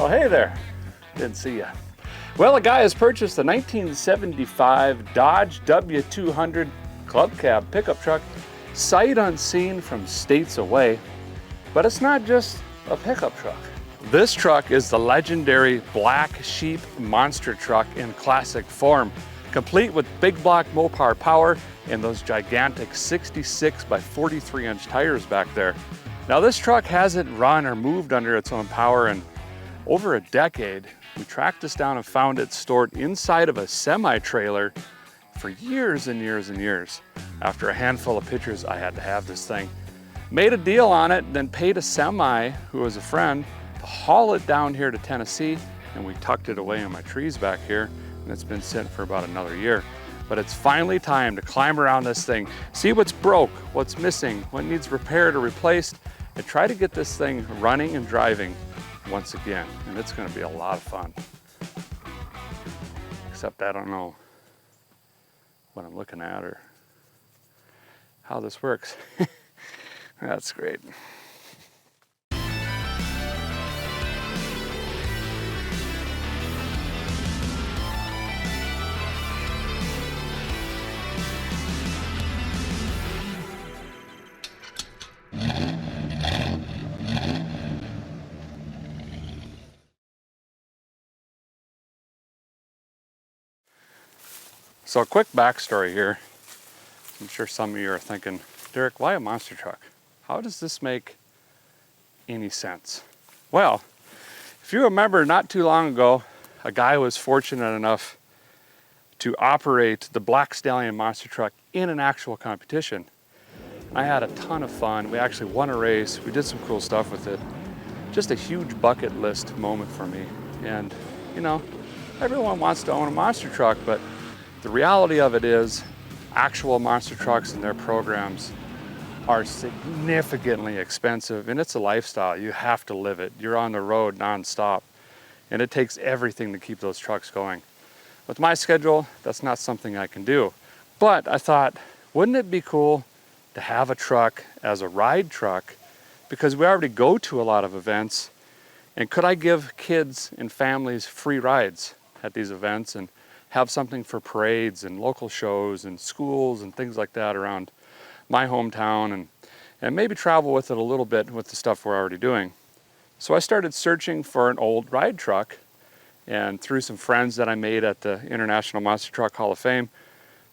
Well, hey there. Didn't see ya. Well, a guy has purchased a 1975 Dodge W200 club cab pickup truck, sight unseen from states away. But it's not just a pickup truck. This truck is the legendary Black Sheep monster truck in classic form, complete with big block Mopar power and those gigantic 66 by 43 inch tires back there. Now this truck hasn't run or moved under its own power in over a decade. We tracked this down and found it stored inside of a semi-trailer for years and years and years. After a handful of pictures, I had to have this thing. Made a deal on it, then paid a semi, who was a friend, to haul it down here to Tennessee, and we tucked it away in my trees back here, and it's been sitting for about another year. But it's finally time to climb around this thing, see what's broke, what's missing, what needs repaired or replaced, and try to get this thing running and driving once again. And it's gonna be a lot of fun. Except I don't know what I'm looking at or how this works. That's great. So a quick backstory here. I'm sure some of you are thinking, Derek, why a monster truck? How does this make any sense? Well, if you remember not too long ago, a guy was fortunate enough to operate the Black Stallion monster truck in an actual competition. I had a ton of fun. We actually won a race. We did some cool stuff with it. Just a huge bucket list moment for me. And you know, everyone wants to own a monster truck, but the reality of it is actual monster trucks and their programs are significantly expensive, and it's a lifestyle. You have to live it. You're on the road nonstop, and it takes everything to keep those trucks going. With my schedule, that's not something I can do. But I thought, wouldn't it be cool to have a truck as a ride truck? Because we already go to a lot of events, and could I give kids and families free rides at these events and have something for parades and local shows and schools and things like that around my hometown, and maybe travel with it a little bit with the stuff we're already doing. So I started searching for an old ride truck, and through some friends that I made at the International Monster Truck Hall of Fame,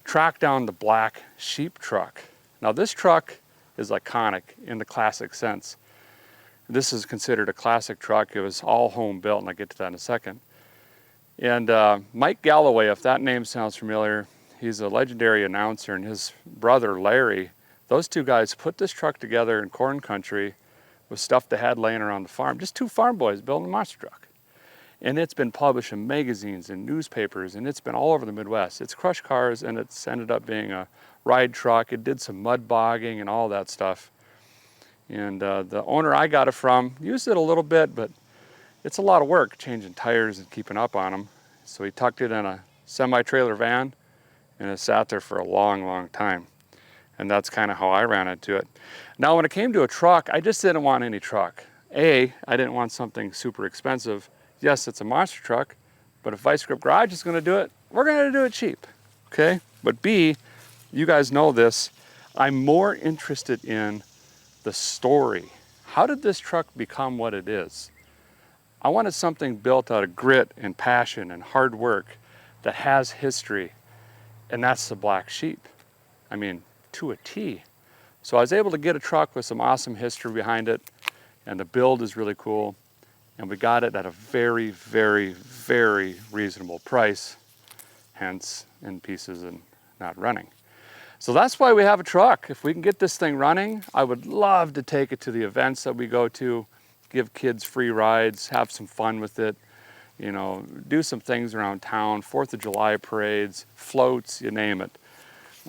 tracked down the Black Sheep truck. Now this truck is iconic in the classic sense. This is considered a classic truck. It was all home built, and I'll get to that in a second. And Mike Galloway, if that name sounds familiar, he's a legendary announcer, and his brother Larry, those two guys put this truck together in corn country with stuff they had laying around the farm. Just two farm boys building a monster truck. And it's been published in magazines and newspapers, and it's been all over the Midwest. It's crushed cars, and it's ended up being a ride truck. It did some mud bogging and all that stuff. And the owner I got it from used it a little bit, but it's a lot of work changing tires and keeping up on them. So he tucked it in a semi-trailer van, and it sat there for a long, long time. And that's kind of how I ran into it. Now, when it came to a truck, I just didn't want any truck. I didn't want something super expensive. Yes, it's a monster truck, but if Vice Grip Garage is gonna do it, we're gonna do it cheap, okay? But B, you guys know this, I'm more interested in the story. How did this truck become what it is? I wanted something built out of grit and passion and hard work that has history, and that's the Black Sheep. I mean, to a T. So I was able to get a truck with some awesome history behind it, and the build is really cool, and we got it at a very, very, very reasonable price, hence in pieces and not running. So that's why we have a truck. If we can get this thing running, I would love to take it to the events that we go to, give kids free rides, have some fun with it, you know, do some things around town, 4th of July parades, floats, you name it.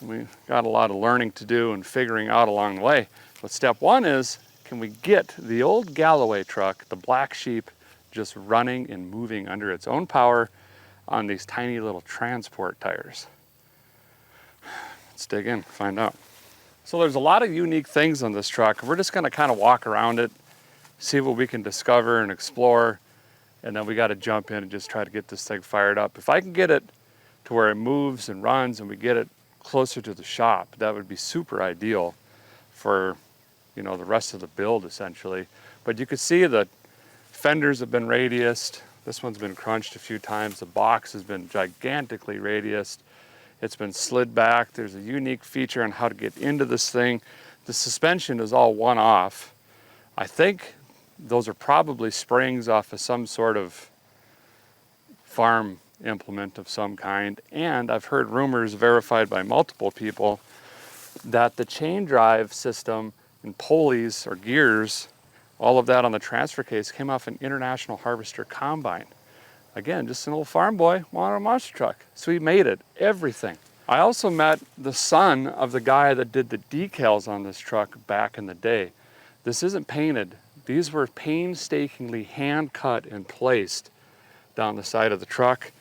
We got a lot of learning to do and figuring out along the way. But step one is, can we get the old Galloway truck, the Black Sheep, just running and moving under its own power on these tiny little transport tires? Let's dig in, find out. So there's a lot of unique things on this truck. We're just gonna kind of walk around it, see what we can discover and explore, and then we got to jump in and just try to get this thing fired up. If I can get it to where it moves and runs and we get it closer to the shop, that would be super ideal for, you know, the rest of the build essentially. But you can see the fenders have been radiused. This one's been crunched a few times. The box has been gigantically radiused. It's been slid back. There's a unique feature on how to get into this thing. The suspension is all one off. I think those are probably springs off of some sort of farm implement of some kind. And I've heard rumors verified by multiple people that the chain drive system and pulleys or gears, all of that on the transfer case came off an International Harvester combine. Again, just an old farm boy wanted a monster truck. So he made it, everything. I also met the son of the guy that did the decals on this truck back in the day. This isn't painted. These were painstakingly hand cut and placed down the side of the truck.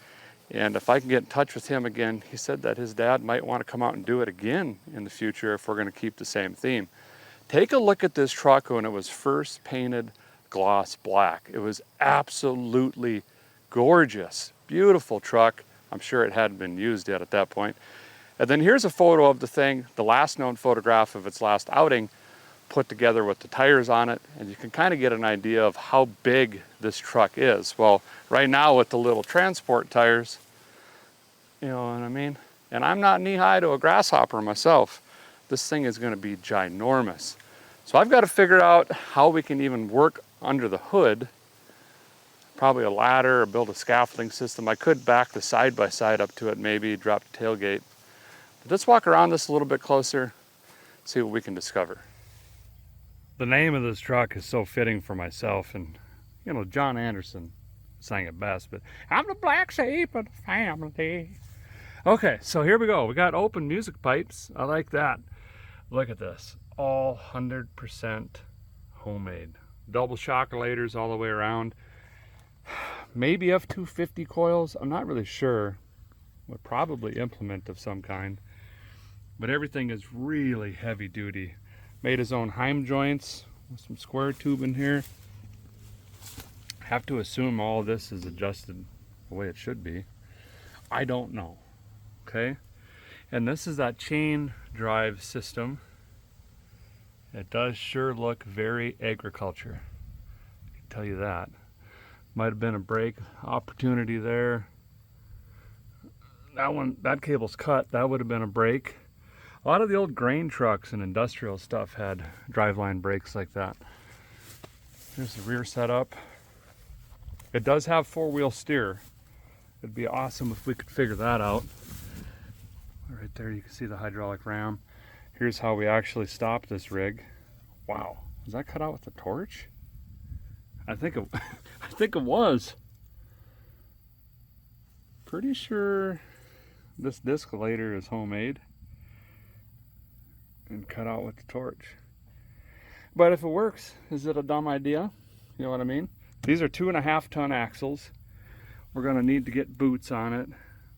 And if I can get in touch with him again, he said that his dad might want to come out and do it again in the future if we're going to keep the same theme. Take a look at this truck when it was first painted gloss black. It was absolutely gorgeous, beautiful truck. I'm sure it hadn't been used yet at that point. And then here's a photo of the thing, the last known photograph of its last outing, put together with the tires on it, and you can kind of get an idea of how big this truck is. Well, right now with the little transport tires, you know what I mean? And I'm not knee-high to a grasshopper myself. This thing is going to be ginormous. So I've got to figure out how we can even work under the hood. Probably a ladder or build a scaffolding system. I could back the side-by-side up to it, maybe drop the tailgate. But let's walk around this a little bit closer, see what we can discover. The name of this truck is so fitting for myself, and you know, John Anderson sang it best, but I'm the black sheep of the family. Okay, so here we go. We got open music pipes. I like that. Look at this, all 100% homemade. Double shockulators all the way around. Maybe F250 coils, I'm not really sure. But probably implement of some kind. But everything is really heavy duty. Made his own Heim joints with some square tube in here. Have to assume all of this is adjusted the way it should be. I don't know. Okay? And this is that chain drive system. It does sure look very agriculture. I can tell you that. Might have been a brake opportunity there. That cable's cut. That would have been a brake. A lot of the old grain trucks and industrial stuff had driveline brakes like that. Here's the rear setup. It does have four-wheel steer. It'd be awesome if we could figure that out. Right there you can see the hydraulic ram. Here's how we actually stop this rig. Wow, was that cut out with a torch? I think it was. Pretty sure this discolator is homemade and cut out with the torch. But if it works, is it a dumb idea? You know what I mean? These are 2.5 ton axles. We're gonna need to get boots on it.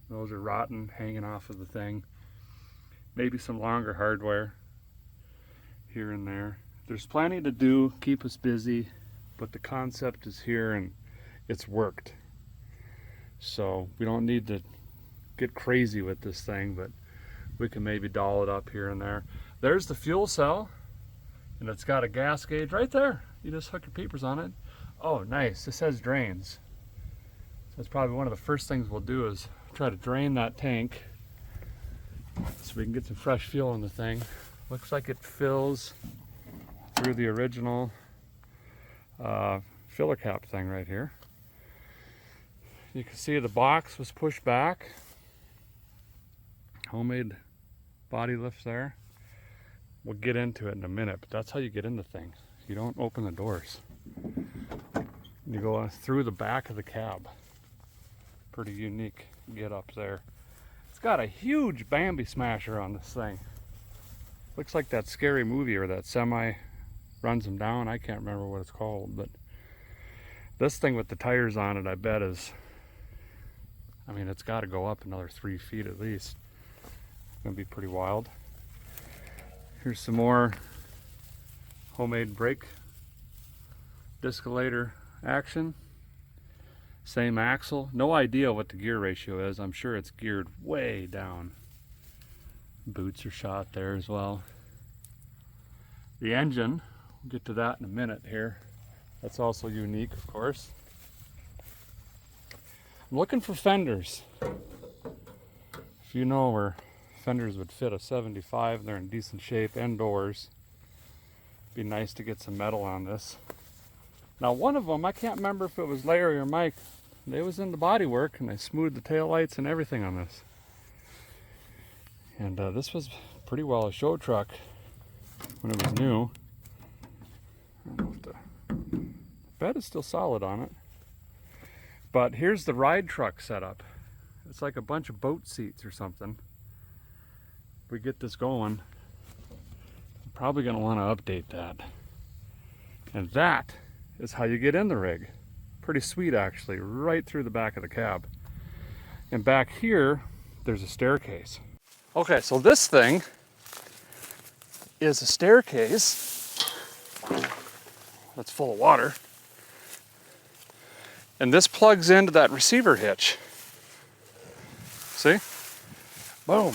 Those are rotten, hanging off of the thing. Maybe some longer hardware here and there. There's plenty to do, keep us busy, but the concept is here and it's worked. So we don't need to get crazy with this thing, but we can maybe doll it up here and there. There's the fuel cell, and it's got a gas gauge right there. You just hook your peepers on it. Oh, nice, this has drains. That's probably one of the first things we'll do is try to drain that tank so we can get some fresh fuel in the thing. Looks like it fills through the original filler cap thing right here. You can see the box was pushed back. Homemade body lift there. We'll get into it in a minute, but that's how you get in the thing. You don't open the doors. You go through the back of the cab. Pretty unique get up there. It's got a huge Bambi smasher on this thing. Looks like that scary movie or that semi runs them down. I can't remember what it's called, but this thing with the tires on it, I bet is, I mean, it's got to go up another 3 feet at least. It's gonna be pretty wild. Here's some more homemade brake discolator action. Same axle. No idea what the gear ratio is. I'm sure it's geared way down. Boots are shot there as well. The engine, we'll get to that in a minute here. That's also unique, of course. I'm looking for fenders. If you know where fenders would fit a 75, they're in decent shape, and doors. Be nice to get some metal on this. Now one of them, I can't remember if it was Larry or Mike, they was in the body work and they smoothed the tail lights and everything on this. And this was pretty well a show truck when it was new. I don't know if the bed is still solid on it. But here's the ride truck setup. It's like a bunch of boat seats or something. If we get this going, I'm probably going to want to update that. And that is how you get in the rig. Pretty sweet actually, right through the back of the cab. And back here, there's a staircase. Okay, so this thing is a staircase that's full of water. And this plugs into that receiver hitch. See? Boom.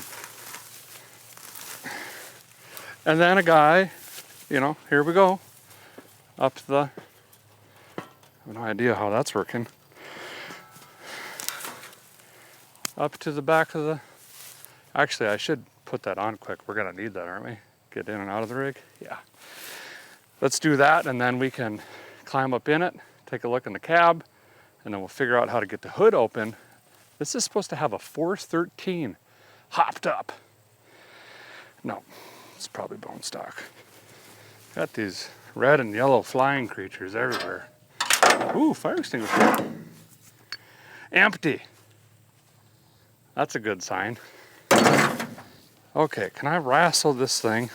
And then a guy, you know, here we go. Up the, I have no idea how that's working. Up to the back of the, actually I should put that on quick. We're gonna need that, aren't we? Get in and out of the rig, yeah. Let's do that and then we can climb up in it, take a look in the cab, and then we'll figure out how to get the hood open. This is supposed to have a 413 hopped up. No, it's probably bone stock. Got these red and yellow flying creatures everywhere. Ooh, fire extinguisher. Empty. That's a good sign. Okay, can I wrestle this thing?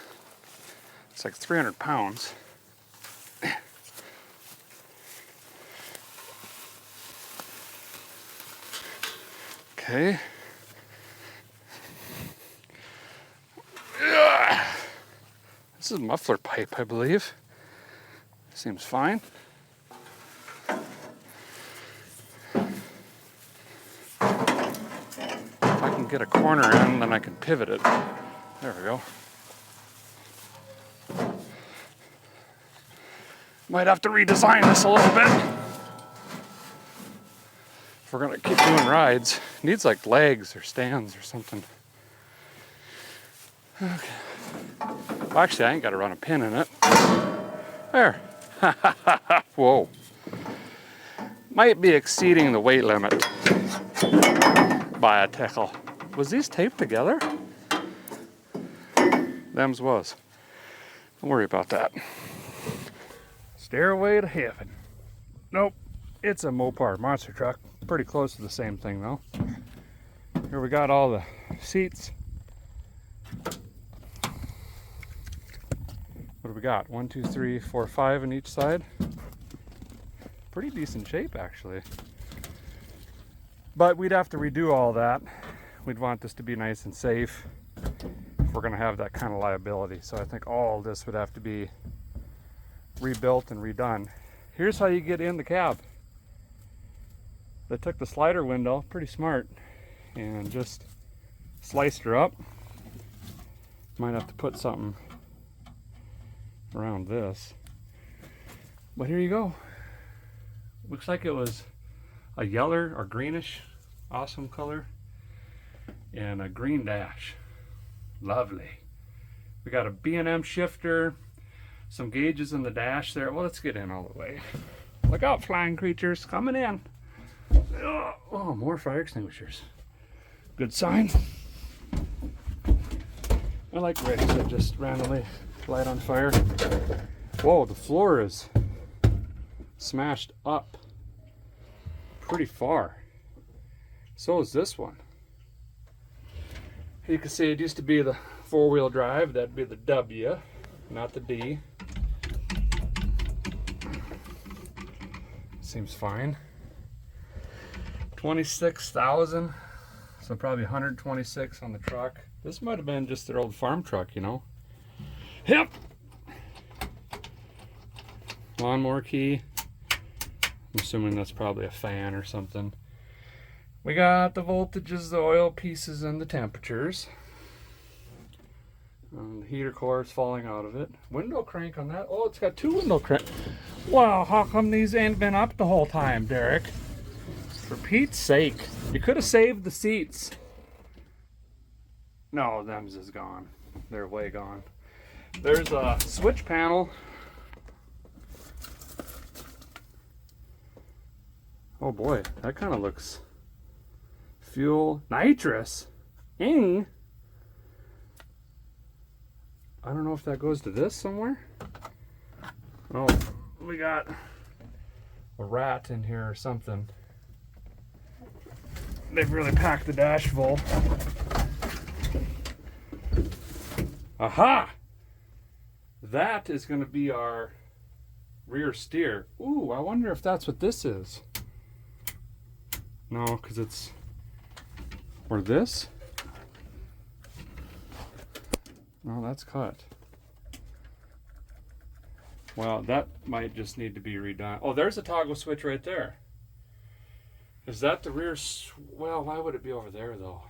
It's like 300 pounds. Okay. This is muffler pipe, I believe. Seems fine. If I can get a corner in, then I can pivot it. There we go. Might have to redesign this a little bit. If we're gonna keep doing rides. It needs like legs or stands or something. Okay. Well, actually, I ain't gotta run a pin in it. There. Whoa. Might be exceeding the weight limit by a tickle. Was these taped together? Them's was. Don't worry about that. Stairway to heaven. Nope. It's a Mopar monster truck. Pretty close to the same thing though. Here we got all the seats. What do we got? 1, 2, 3, 4, 5 on each side. Pretty decent shape actually. But we'd have to redo all that. We'd want this to be nice and safe if we're gonna have that kind of liability. So I think all this would have to be rebuilt and redone. Here's how you get in the cab. They took the slider window, pretty smart, and just sliced her up. Might have to put something around this. But here you go. Looks like it was a yeller or greenish, awesome color, and a green dash. Lovely. We got a B&M shifter, some gauges in the dash there. Well, let's get in all the way. Look out, flying creatures coming in. Oh, more fire extinguishers. Good sign. I like rigs that just randomly light on fire. Whoa, the floor is smashed up pretty far. So is this one. You can see it used to be the four-wheel drive. That'd be the W, not the D. Seems fine. 26,000, so probably 126 on the truck. This might have been just their old farm truck, you know. Yep. Lawnmower key, I'm assuming that's probably a fan or something. We got the voltages, the oil pieces, and the temperatures. The heater core is falling out of it. Window crank on that. Oh, it's got 2 window cranks. Wow, how come these ain't been up the whole time, Derek? For Pete's sake. You could have saved the seats. No, them's is gone. They're way gone. There's a switch panel. Oh boy, that kind of looks... Fuel, nitrous, ing. I don't know if that goes to this somewhere. Oh, we got a rat in here or something. They've really packed the dash full. Aha! That is going to be our rear steer. Ooh, I wonder if that's what this is. No, because it's... Or this? No, that's cut. Well, that might just need to be redone. Oh, there's a toggle switch right there. Is that the rear? Well, why would it be over there though?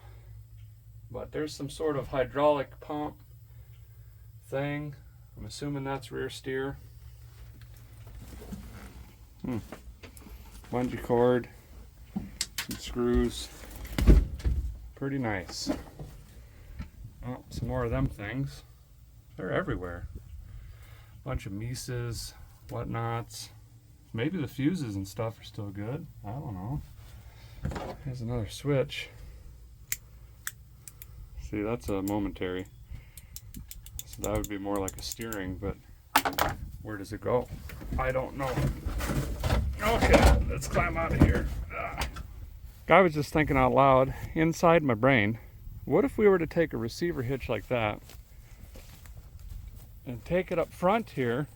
But there's some sort of hydraulic pump thing. I'm assuming that's rear steer. Bungee cord, some screws. Pretty nice. Oh, some more of them things. They're everywhere. Bunch of Mises, whatnots. Maybe the fuses and stuff are still good. I don't know. Here's another switch. See, that's a momentary. So that would be more like a steering, but where does it go? I don't know. Okay, let's climb out of here. I was just thinking out loud, inside my brain, what if we were to take a receiver hitch like that and take it up front here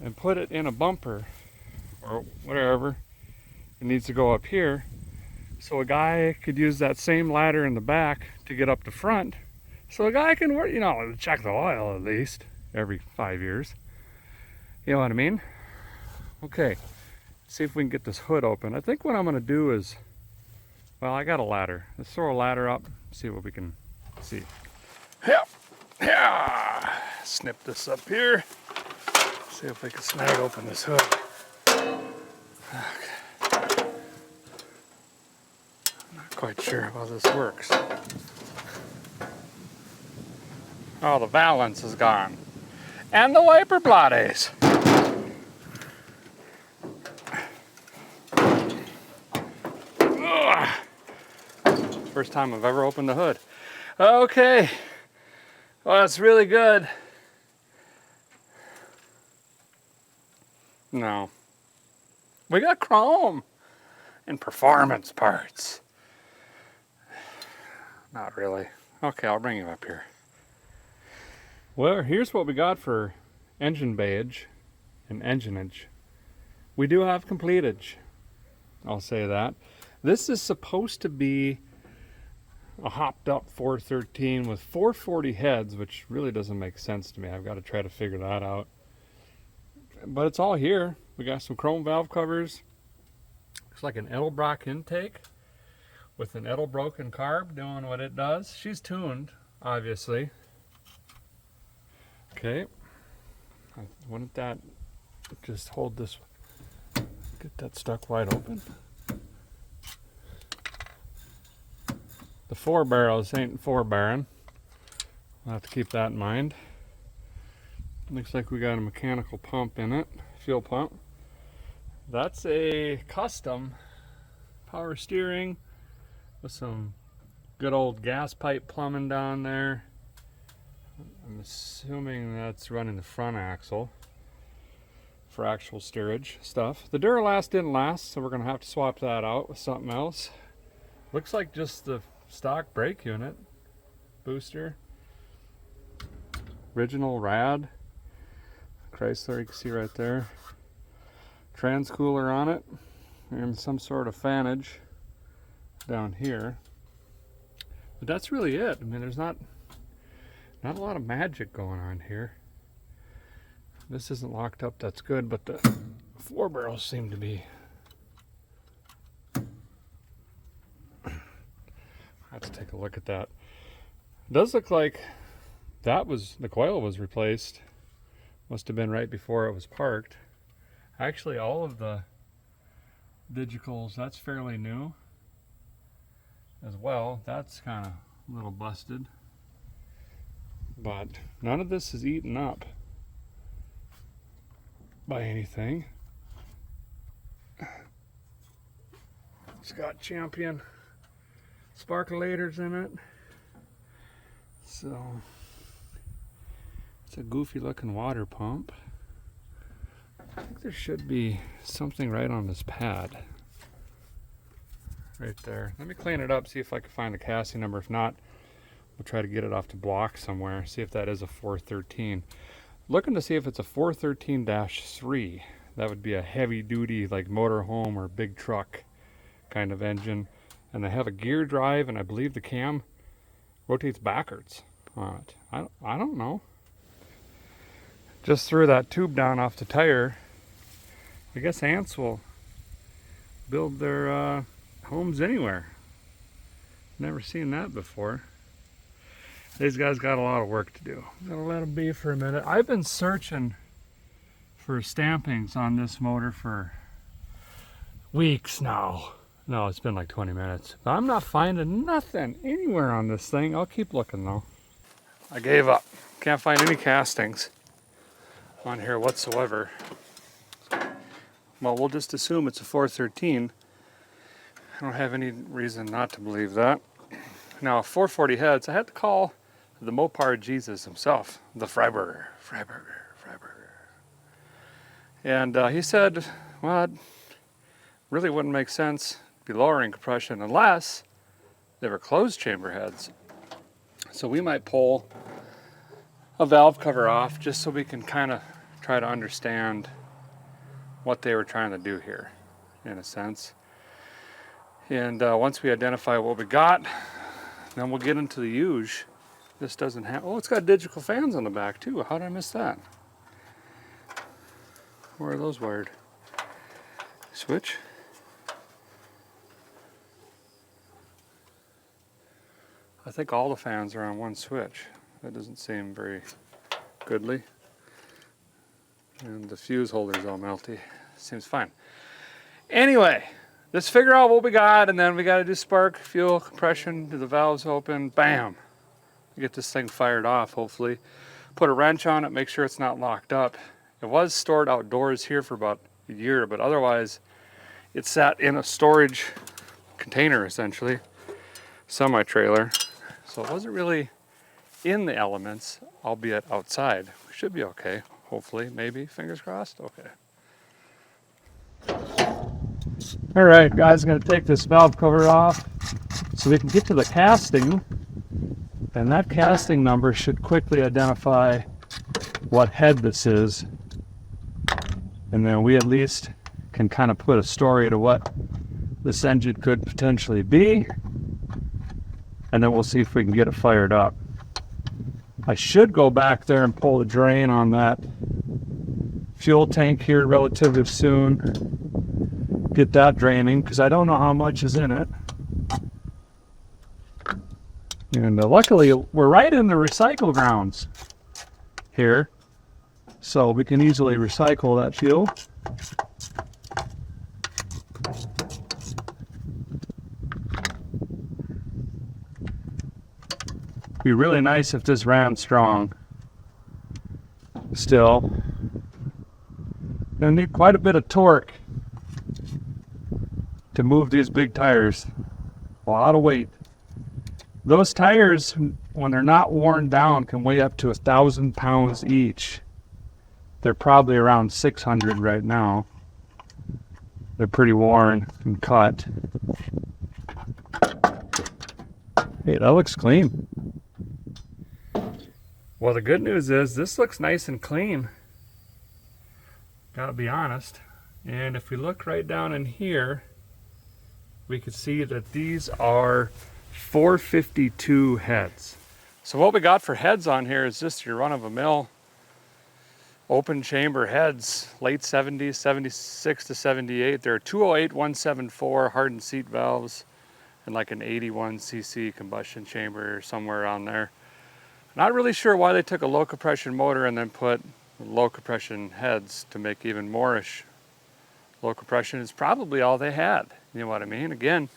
and put it in a bumper or whatever. It needs to go up here, so a guy could use that same ladder in the back to get up the front, so a guy can work, you know, check the oil at least every 5 years. You know what I mean? Okay, see if we can get this hood open. I think what I'm going to do is, well, I got a ladder. Let's throw a ladder up, see what we can see. Yeah. Snip this up here. See if we can snag open this hood. Okay. I'm not quite sure how this works. Oh, the valance is gone. And the wiper blades. First time I've ever opened the hood. Okay. Well, that's really good. No. We got chrome and performance parts. Not really. Okay, I'll bring you up here. Well, here's what we got for engine bayage and engineage. We do have completage. I'll say that. This is supposed to be a hopped up 413 with 440 heads, which really doesn't make sense to me. I've got to try to figure that out. But it's all here. We got some chrome valve covers. Looks like an Edelbrock intake with an Edelbroken carb doing what it does. She's tuned, obviously. Okay. Wouldn't that just hold this? Get that stuck wide open. The 4 barrels ain't 4 barren. We'll have to keep that in mind. Looks like we got a mechanical pump in it, fuel pump. That's a custom power steering with some good old gas pipe plumbing down there. I'm assuming that's running the front axle for actual steerage stuff. The Duralast didn't last, so we're gonna have to swap that out with something else. Looks like just the stock brake unit, booster, original rad, Chrysler, you can see right there, trans cooler on it, and some sort of fanage down here. But that's really it. I mean, there's not a lot of magic going on here. This isn't locked up, that's good, but the 4 barrels seem to be. Let's take a look at that. It does look like that was, the coil was replaced. Must have been right before it was parked. Actually, all of the digicals, that's fairly new as well. That's kind of a little busted. But none of this is eaten up by anything. It's got Champion sparkulators in it. So it's a goofy looking water pump. I think there should be something right on this pad. Right there. Let me clean it up, see if I can find the casting number. If not, we'll try to get it off the block somewhere, see if that is a 413. Looking to see if it's a 413-3. That would be a heavy duty, like motorhome or big truck kind of engine. And they have a gear drive, and I believe the cam rotates backwards on it. I don't know. Just threw that tube down off the tire. I guess ants will build their homes anywhere. Never seen that before. These guys got a lot of work to do. I'm gonna let them be for a minute. I've been searching for stampings on this motor for weeks now. No, it's been like 20 minutes. But I'm not finding nothing anywhere on this thing. I'll keep looking though. I gave up. Can't find any castings on here whatsoever. Well, we'll just assume it's a 413. I don't have any reason not to believe that. Now, 440 heads, I had to call the Mopar Jesus himself, the Freiburger. And he said, well, it really wouldn't make sense to be lowering compression unless they were closed chamber heads. So we might pull a valve cover off just so we can kind of try to understand what they were trying to do here, in a sense. And once we identify what we got, then we'll get into the huge. This doesn't have, oh, it's got digital fans on the back too. How did I miss that? Where are those wired? Switch? I think all the fans are on one switch. That doesn't seem very goodly. And the fuse holder's all melty. Seems fine. Anyway, let's figure out what we got, and then we got to do spark, fuel, compression, do the valves open, bam. Get this thing fired off, hopefully. Put a wrench on it, make sure it's not locked up. It was stored outdoors here for about a year, but otherwise it sat in a storage container, essentially, semi-trailer. So it wasn't really in the elements, albeit outside. We should be okay, hopefully, maybe, fingers crossed, okay. All right, guys, I'm gonna take this valve cover off so we can get to the casting, and that casting number should quickly identify what head this is, and then we at least can kind of put a story to what this engine could potentially be, and then we'll see if we can get it fired up. I should go back there and pull the drain on that fuel tank here relatively soon. Get that draining, because I don't know how much is in it. And luckily, we're right in the recycle grounds here, so we can easily recycle that fuel. Be really nice if this ran strong. Still, gonna need quite a bit of torque to move these big tires. A lot of weight. Those tires, when they're not worn down, can weigh up to 1,000 pounds each. They're probably around 600 right now. They're pretty worn and cut. Hey, that looks clean. Well, the good news is this looks nice and clean. Gotta be honest. And if we look right down in here, we can see that these are 452 heads. So what we got for heads on here is just your run-of-the-mill open chamber heads, late 70s, 76 to 78. There are 208 174 hardened seat valves and like an 81 cc combustion chamber somewhere around there. Not really sure why they took a low compression motor and then put low compression heads to make even more-ish. Low compression is probably all they had, you know what I mean? Again,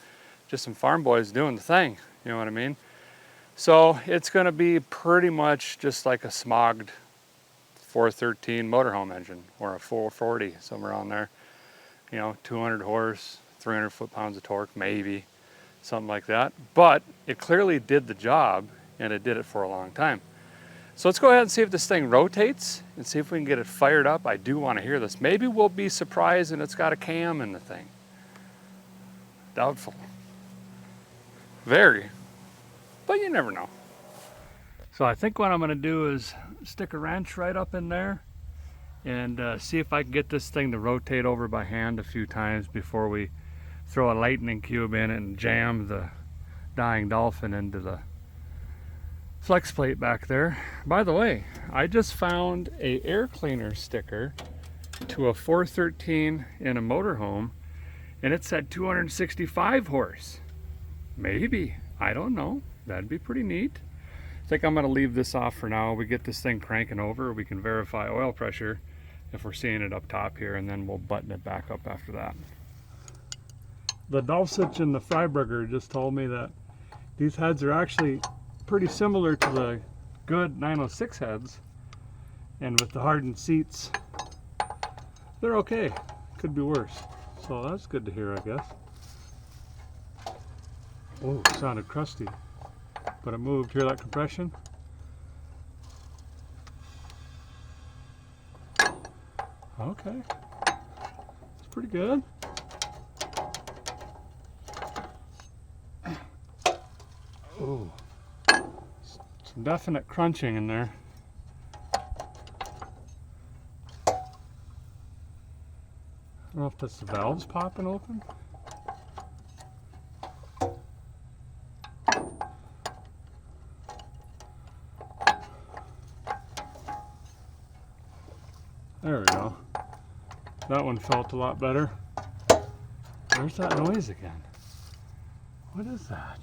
just some farm boys doing the thing, you know what I mean? So it's gonna be pretty much just like a smogged 413 motorhome engine or a 440, somewhere on there. You know, 200 horse, 300 foot-pounds of torque, maybe, something like that. But it clearly did the job, and it did it for a long time. So let's go ahead and see if this thing rotates and see if we can get it fired up. I do want to hear this. Maybe we'll be surprised and it's got a cam in the thing. Doubtful. Very. But you never know. So I think what I'm going to do is stick a wrench right up in there and see if I can get this thing to rotate over by hand a few times before we throw a lightning cube in and jam the dying dolphin into the flex plate back there. By the way, I just found a air cleaner sticker to a 413 in a motorhome, and it said 265 horse. Maybe, I don't know. That'd be pretty neat. I think I'm going to leave this off for now. We get this thing cranking over, we can verify oil pressure if we're seeing it up top here, and then we'll button it back up after that. The Dulcich and the Freiburger just told me that these heads are actually pretty similar to the good 906 heads, and with the hardened seats, they're okay. Could be worse. So that's good to hear, I guess. Oh, it sounded crusty, but it moved. Hear that compression? Okay, it's pretty good. Oh, some definite crunching in there. I don't know if that's the valves popping open. There we go. That one felt a lot better. Where's that noise again? What is that?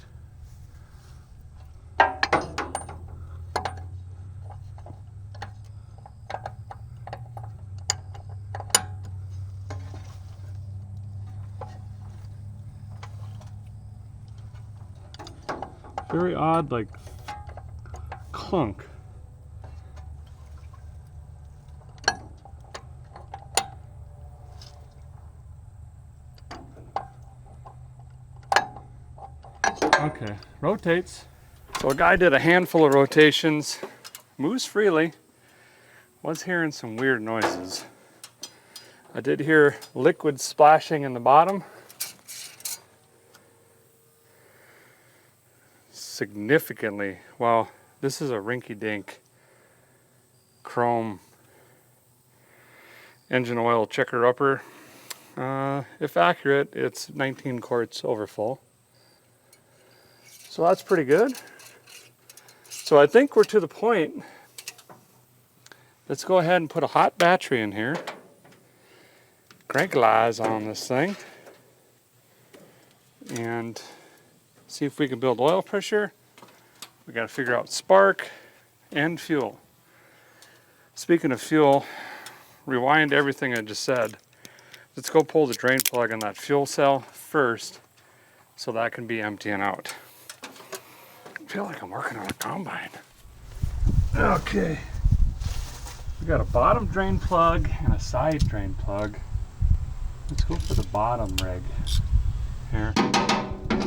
Very odd, like clunk. Okay, rotates. So a guy did a handful of rotations, moves freely. Was hearing some weird noises. I did hear liquid splashing in the bottom. Significantly. Well, this is a rinky-dink chrome engine oil checker-upper. If accurate, it's 19 quarts over full. So that's pretty good. So I think we're to the point. Let's go ahead and put a hot battery in here. Crankleize on this thing. And see if we can build oil pressure. We got to figure out spark and fuel. Speaking of fuel, rewind everything I just said. Let's go pull the drain plug on that fuel cell first so that can be emptying out. I feel like I'm working on a combine. Okay. We got a bottom drain plug and a side drain plug. Let's go for the bottom rig here.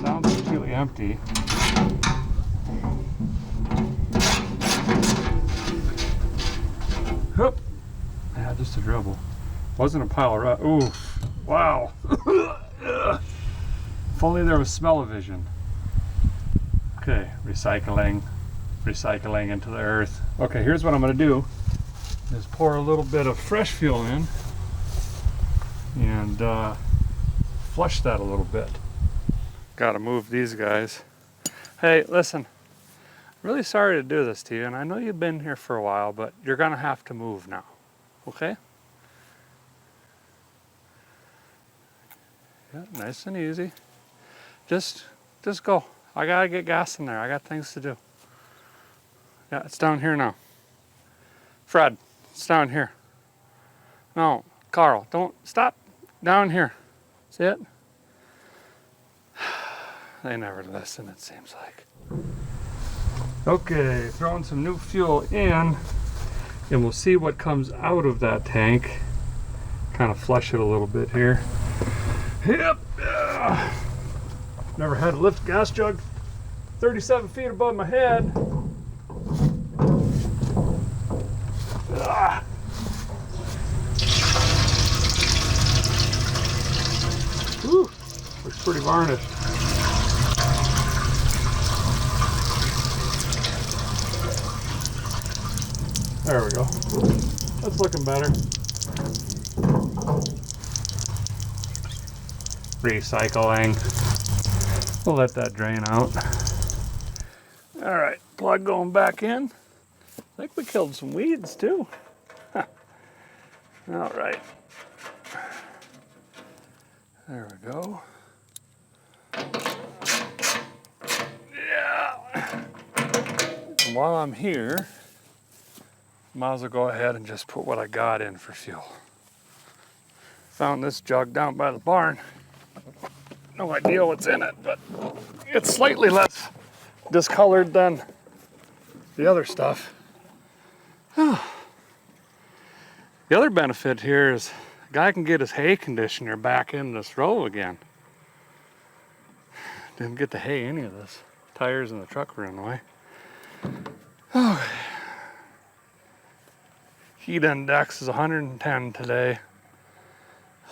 Sounds completely empty. Whoop. Yeah, just a dribble. Wasn't a pile of rust. Oof. Wow. If only there was smell-o-vision. Okay, recycling into the earth. Okay, here's what I'm going to do. Is pour a little bit of fresh fuel in and flush that a little bit. Got to move these guys. Hey, listen, really sorry to do this to you, and I know you've been here for a while, but you're going to have to move now. okay? Yeah, nice and easy. Just go. I gotta get gas in there. I got things to do. Yeah, it's down here now. Fred, it's down here. No, Carl, don't stop. Down here. See it? They never listen, it seems like. Okay, throwing some new fuel in, and we'll see what comes out of that tank. Kind of flush it a little bit here. Yep. Never had to lift a gas jug 37 feet above my head. Whew, looks pretty varnished. There we go. That's looking better. Recycling. We'll let that drain out. All right, plug going back in. I think we killed some weeds too. Huh. All right. There we go. Yeah. And while I'm here, might as well go ahead and just put what I got in for fuel. Found this jug down by the barn. No idea what's in it, but it's slightly less discolored than the other stuff. The other benefit here is a guy can get his hay conditioner back in this row again. Didn't get to hay any of this. Tires in the truck were in the way. Oh. Heat index is 110 today.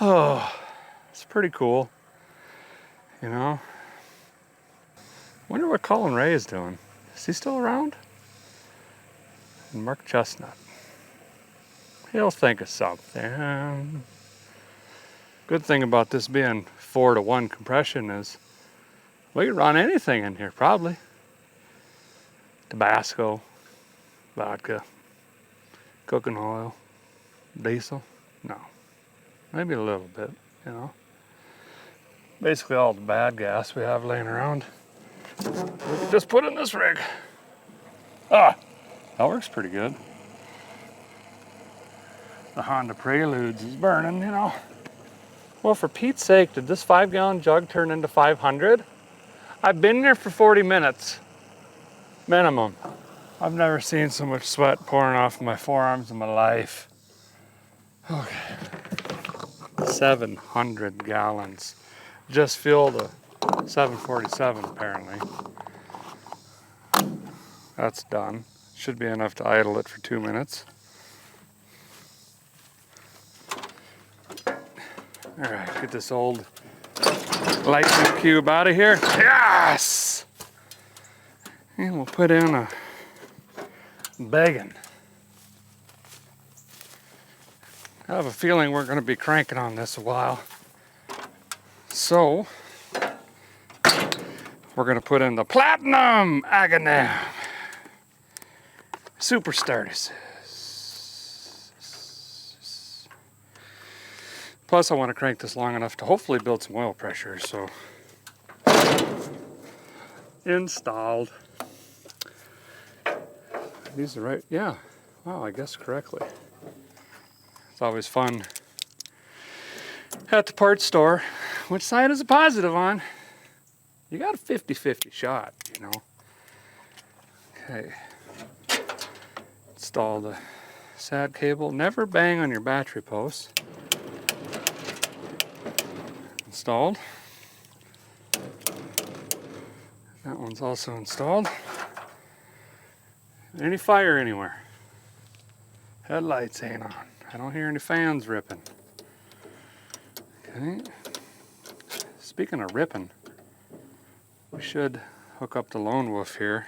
Oh, it's pretty cool. You know? Wonder what Colin Ray is doing. Is he still around? And Mark Chestnut. He'll think of something. Good thing about this being 4-to-1 compression is we can run anything in here, probably. Tabasco, vodka, cooking oil, diesel. No, maybe a little bit, you know. Basically all the bad gas we have laying around. Just put in this rig. Ah, that works pretty good. The Honda Preludes is burning, you know. Well, for Pete's sake, did this 5-gallon jug turn into 500? I've been here for 40 minutes, minimum. I've never seen so much sweat pouring off my forearms in my life. Okay, 700 gallons. Just filled a 747 apparently. That's done. Should be enough to idle it for 2 minutes. All right, get this old lightning cube out of here. Yes! And we'll put in a begging. I have a feeling we're going to be cranking on this a while. So, we're going to put in the Platinum Agony Super Starters. Plus, I want to crank this long enough to hopefully build some oil pressure. So, installed. These are right, yeah. Wow, I guessed correctly. It's always fun at the parts store. Which side is a positive on? You got a 50-50 shot, you know. Okay. Install the SAT cable. Never bang on your battery posts. Installed. That one's also installed. Any fire anywhere? Headlights ain't on. I don't hear any fans ripping. Okay. Speaking of ripping, we should hook up the Lone Wolf here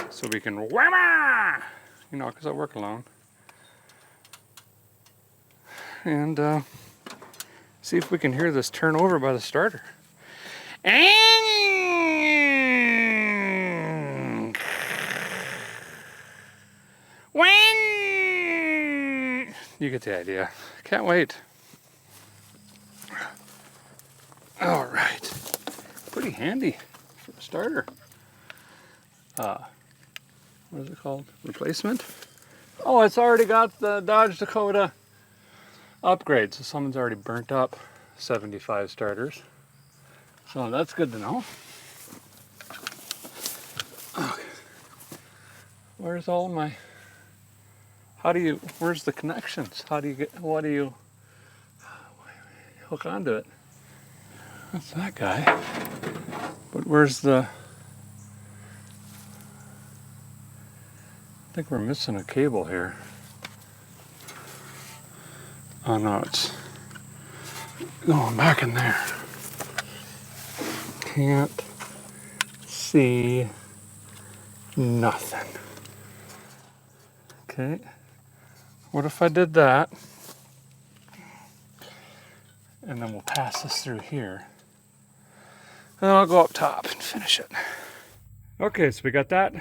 so we can whamma! You know, because I work alone. And see if we can hear this turn over by the starter. You get the idea. Can't wait. All right. Pretty handy for a starter. What is it called? Replacement? Oh, it's already got the Dodge Dakota upgrade, so someone's already burnt up 75 starters. So that's good to know. Okay. Where's all my... where's the connections? What do you hook onto it? That's that guy. But where's the... I think we're missing a cable here. Oh no, it's going back in there. Can't see nothing. Okay. What if I did that? And then we'll pass this through here. And then I'll go up top and finish it. Okay, so we got that.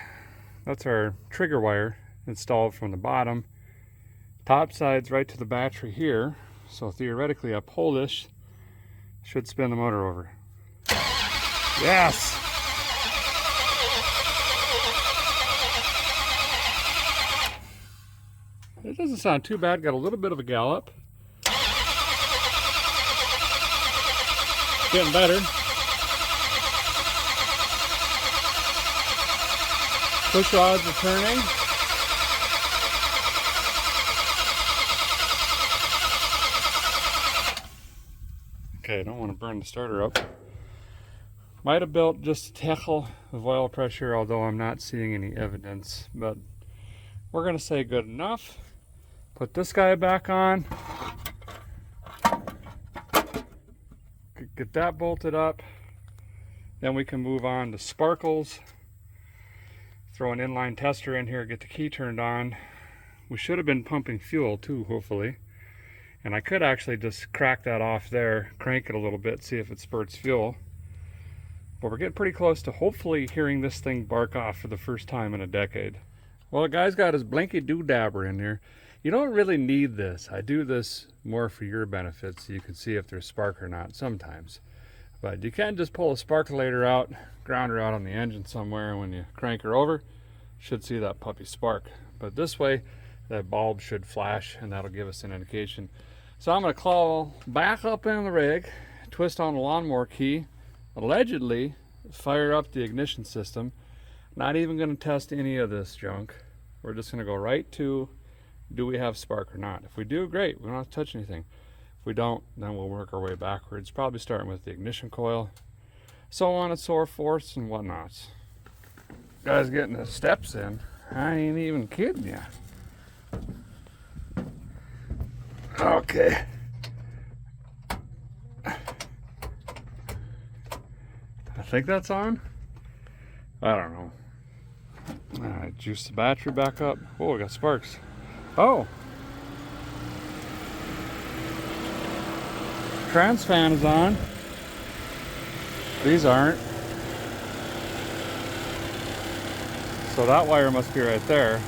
That's our trigger wire installed from the bottom. Top side's right to the battery here. So theoretically, I pull this, should spin the motor over. Yes! It doesn't sound too bad. Got a little bit of a gallop. Getting better. Push rods are turning. Okay, I don't want to burn the starter up. Might have built just a tickle of oil pressure, although I'm not seeing any evidence. But we're going to say good enough. Put this guy back on. Get that bolted up. Then we can move on to sparkles. Throw an inline tester in here, get the key turned on. We should have been pumping fuel too, hopefully. And I could actually just crack that off there, crank it a little bit, see if it spurts fuel. But we're getting pretty close to hopefully hearing this thing bark off for the first time in a decade. Well, the guy's got his blinky doodabber in there. You don't really need this. I do this more for your benefit so you can see if there's spark or not sometimes. But you can't just pull a sparkulator out, ground her out on the engine somewhere, and when you crank her over, you should see that puppy spark. But this way, that bulb should flash, and that'll give us an indication. So I'm going to claw back up in the rig, twist on the lawnmower key, allegedly fire up the ignition system. Not even going to test any of this junk. We're just going to go right to, do we have spark or not? If we do, great, we don't have to touch anything. If we don't, then we'll work our way backwards, probably starting with the ignition coil, so on and so forth and whatnots. Guys getting the steps in. I ain't even kidding you. Okay. I think that's on. I don't know. Alright, juice the battery back up. Oh, we got sparks. Oh! Trans fan is on. These aren't. So that wire must be right there.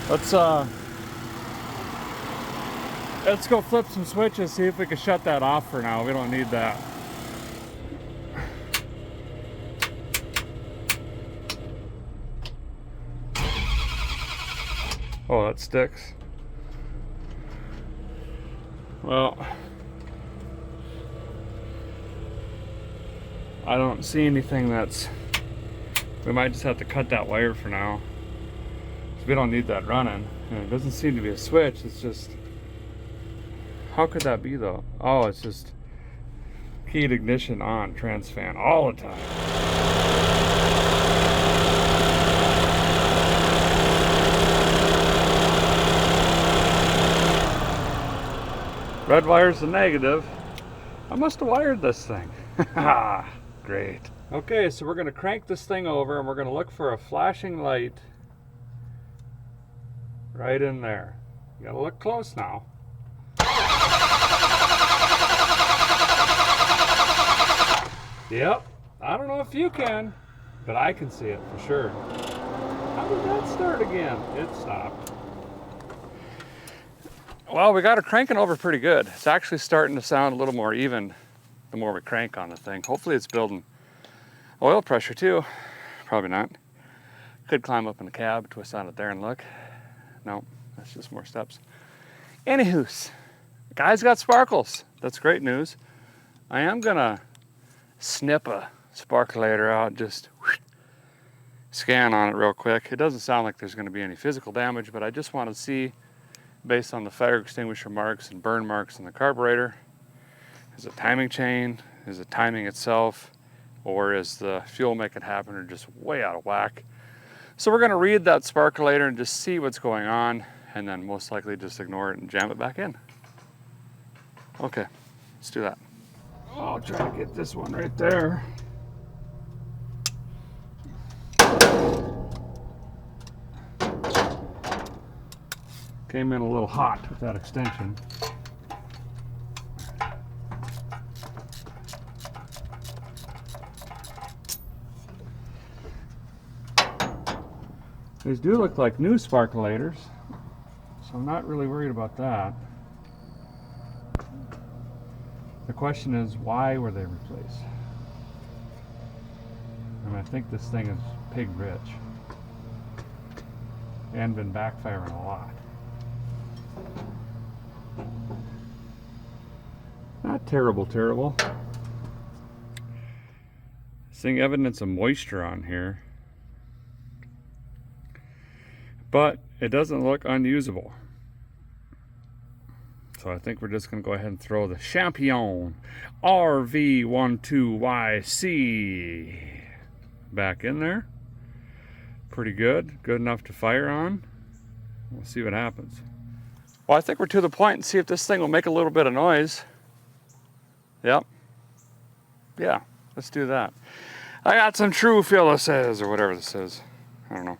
Let's go flip some switches, see if we can shut that off for now. We don't need that. Oh, that sticks. Well, I don't see anything that's... We might just have to cut that wire for now. We don't need that running. And it doesn't seem to be a switch, it's just... How could that be though? Oh, it's just keyed ignition on, trans fan all the time. Red wire's the negative. I must have wired this thing. Great. Okay, so we're going to crank this thing over and we're going to look for a flashing light right in there. You gotta look close now. Yep, I don't know if you can, but I can see it for sure. How did that start again? It stopped. Well, we got it cranking over pretty good. It's actually starting to sound a little more even the more we crank on the thing. Hopefully it's building oil pressure too. Probably not. Could climb up in the cab, twist on it there and look. No, that's just more steps. Anywho's, guy's got sparkles. That's great news. I am gonna snip a sparkulator out, just scan on it real quick. It doesn't sound like there's gonna be any physical damage, but I just want to see, based on the fire extinguisher marks and burn marks in the carburetor, is it timing chain, is it timing itself, or is the fuel making it happen, or just way out of whack? So we're gonna read that sparkulator and just see what's going on, and then most likely just ignore it and jam it back in. Okay, let's do that. I'll try to get this one right there. Came in a little hot with that extension. These do look like new sparkulators, so I'm not really worried about that. The question is, why were they replaced? And I think this thing is pig rich and been backfiring a lot. Not terrible. Seeing evidence of moisture on here, but it doesn't look unusable. So I think we're just going to go ahead and throw the Champion RV12YC back in there. Pretty good enough to fire on. We'll see what happens. Well, I think we're to the point and see if this thing will make a little bit of noise. Yep. Yeah, let's do that. I got some True Fill says, or whatever this is. I don't know.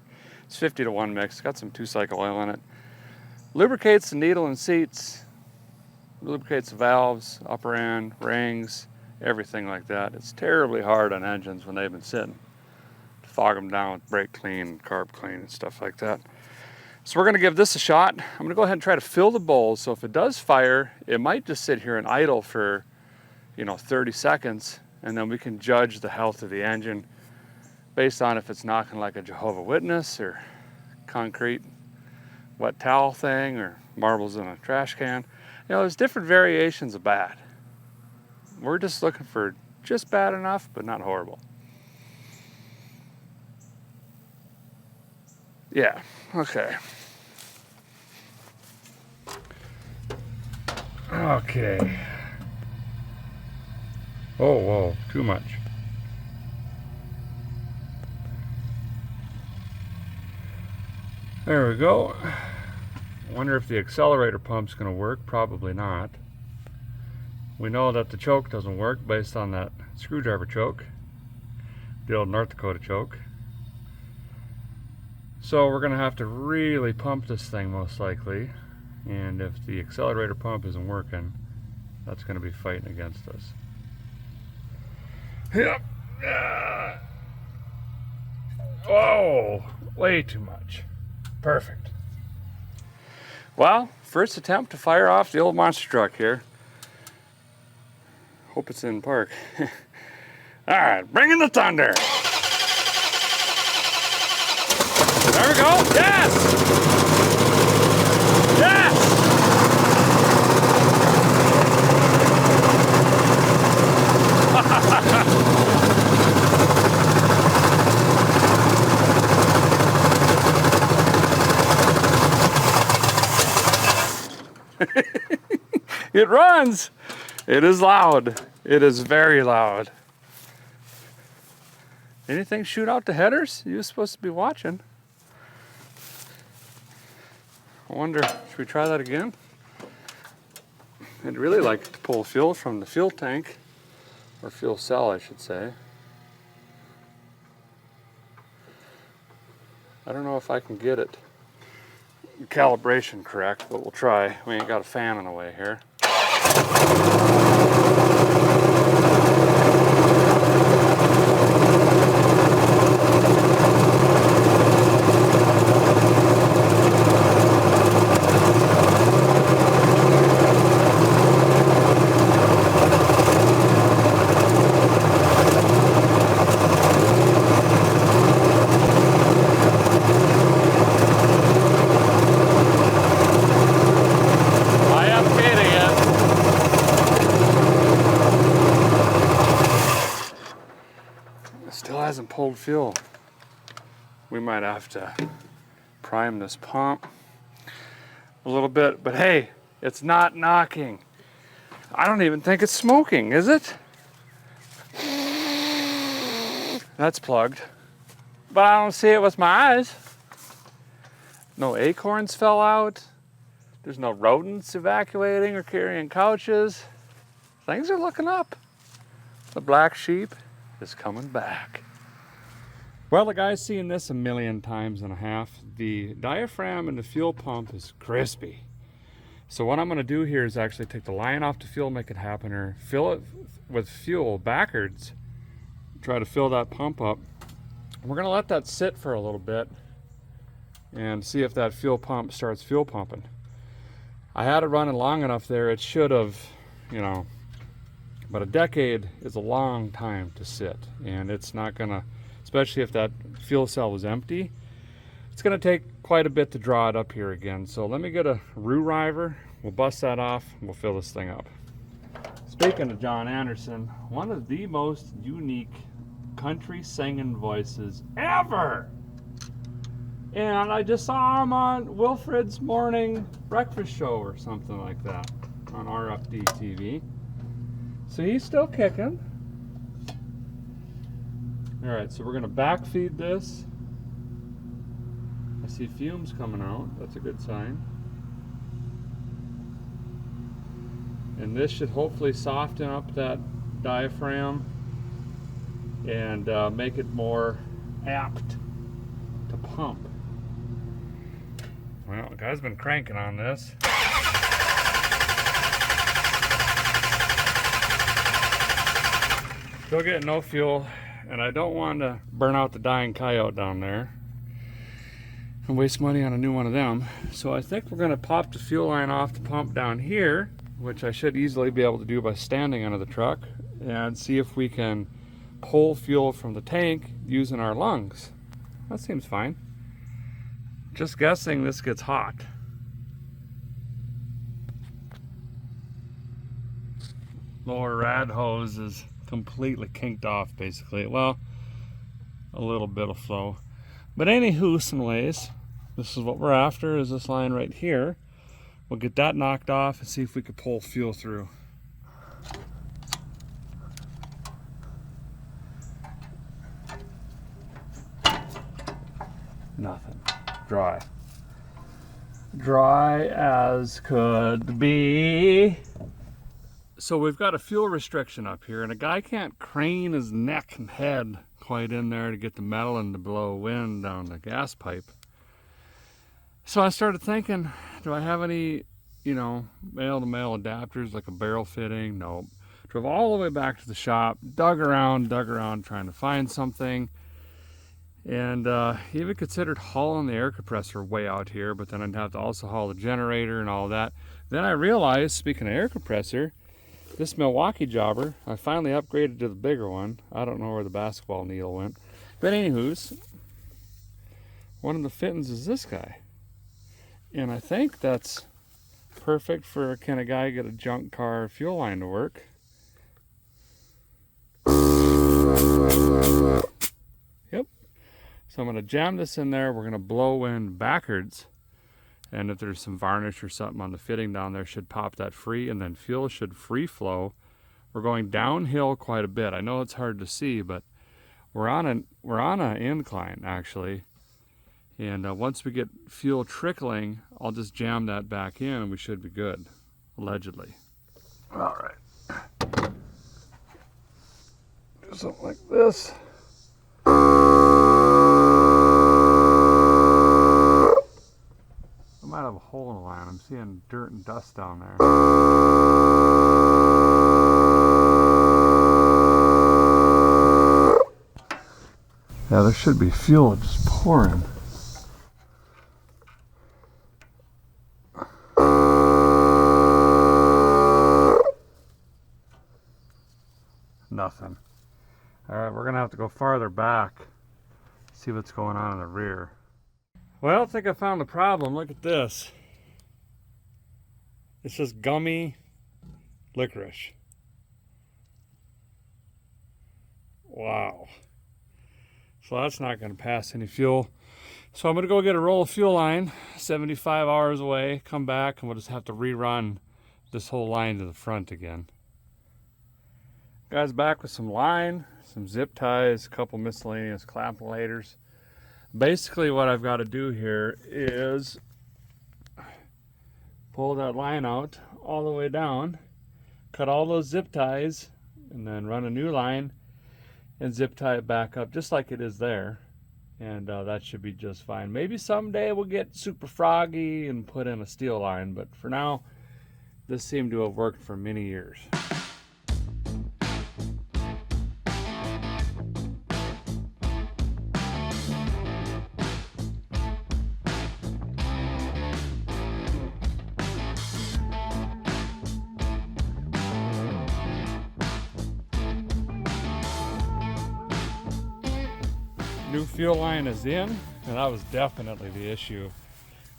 It's 50-to-1 mix. Got some 2-cycle oil in it. Lubricates the needle and seats. Lubricates the valves, upper end, rings, everything like that. It's terribly hard on engines when they've been sitting to fog them down with brake clean, carb clean, and stuff like that. So we're going to give this a shot. I'm going to go ahead and try to fill the bowls. So if it does fire, it might just sit here and idle for, 30 seconds, and then we can judge the health of the engine based on if it's knocking like a Jehovah Witness or concrete wet towel thing or marbles in a trash can. There's different variations of bad. We're just looking for just bad enough, but not horrible. Yeah, okay. Okay. Oh, whoa, too much. There we go. Wonder if the accelerator pump's going to work. Probably not. We know that the choke doesn't work based on that screwdriver choke, the old North Dakota choke. So we're going to have to really pump this thing most likely, and if the accelerator pump isn't working, that's going to be fighting against us. Yep. Oh, way too much. Perfect. Well, first attempt to fire off the old monster truck here. Hope it's in park. All right, bring in the thunder. There we go. Yes! Yes! It runs. It is loud. It is very loud. Anything shoot out the headers? You're supposed to be watching. I wonder, should we try that again? I'd really like to pull fuel from the fuel tank, or fuel cell, I should say. I don't know if I can get it calibration correct, but we'll try. We ain't got a fan on the way here. pulled fuel. We might have to prime this pump a little bit, but hey, it's not knocking. I don't even think it's smoking, is it? That's plugged, but I don't see it with my eyes. No acorns fell out. There's no rodents evacuating or carrying couches. Things are looking up. The black sheep is coming back. Well, the guy's seen this 1.5 million times. The diaphragm in the fuel pump is crispy. So what I'm gonna do here is actually take the line off the fuel, make it happen, or fill it with fuel backwards, try to fill that pump up. We're gonna let that sit for a little bit and see if that fuel pump starts fuel pumping. I had it running long enough there, it should have, you know, but a decade is a long time to sit, and it's not gonna, especially if that fuel cell was empty, it's gonna take quite a bit to draw it up here again. So let me get a roux river, we'll bust that off, and we'll fill this thing up. Speaking of John Anderson, one of the most unique country singing voices ever. And I just saw him on Wilfred's morning breakfast show or something like that on RFD TV. So he's still kicking. All right, so we're gonna backfeed this. I see fumes coming out, that's a good sign. And this should hopefully soften up that diaphragm and make it more apt to pump. Well, the guy's been cranking on this. Still getting no fuel, and I don't want to burn out the dying coyote down there and waste money on a new one of them. So I think we're going to pop the fuel line off the pump down here, which I should easily be able to do by standing under the truck, and see if we can pull fuel from the tank using our lungs. That seems fine. Just guessing this gets hot. Lower rad hose is completely kinked off basically. Well, a little bit of flow. But anywho, anyways, this is what we're after, is this line right here. We'll get that knocked off and see if we can pull fuel through. Nothing. Dry. Dry as could be. So we've got a fuel restriction up here, and a guy can't crane his neck and head quite in there to get the metal and to blow wind down the gas pipe. So I started thinking, do I have any, you know, male-to-male adapters like a barrel fitting? Nope. Drove all the way back to the shop, dug around trying to find something. And even considered hauling the air compressor way out here, but then I'd have to also haul the generator and all that. Then I realized, speaking of air compressor, this Milwaukee jobber, I finally upgraded to the bigger one. I don't know where the basketball needle went. But anywho's, one of the fittings is this guy. And I think that's perfect for, can a guy get a junk car fuel line to work? Yep. So I'm going to jam this in there. We're going to blow wind backwards. And if there's some varnish or something on the fitting down there, should pop that free, and then fuel should free flow. We're going downhill quite a bit. I know it's hard to see, but we're on an incline actually. And once we get fuel trickling, I'll just jam that back in and we should be good, allegedly. All right. Do something like this. I might have a hole in the line. I'm seeing dirt and dust down there. Yeah, there should be fuel just pouring. Nothing. All right, we're gonna have to go farther back, see what's going on in the rear. Well, I think I found the problem. Look at this. It's just gummy licorice. Wow. So that's not going to pass any fuel. So I'm going to go get a roll of fuel line, 75 hours away, come back, and we'll just have to rerun this whole line to the front again. Guys, back with some line, some zip ties, a couple miscellaneous clappulators. Basically what I've got to do here is pull that line out all the way down, cut all those zip ties, and then run a new line and zip tie it back up just like it is there. And that should be just fine. Maybe someday we'll get super froggy and put in a steel line, but for now, this seemed to have worked for many years. New fuel line is in, and that was definitely the issue.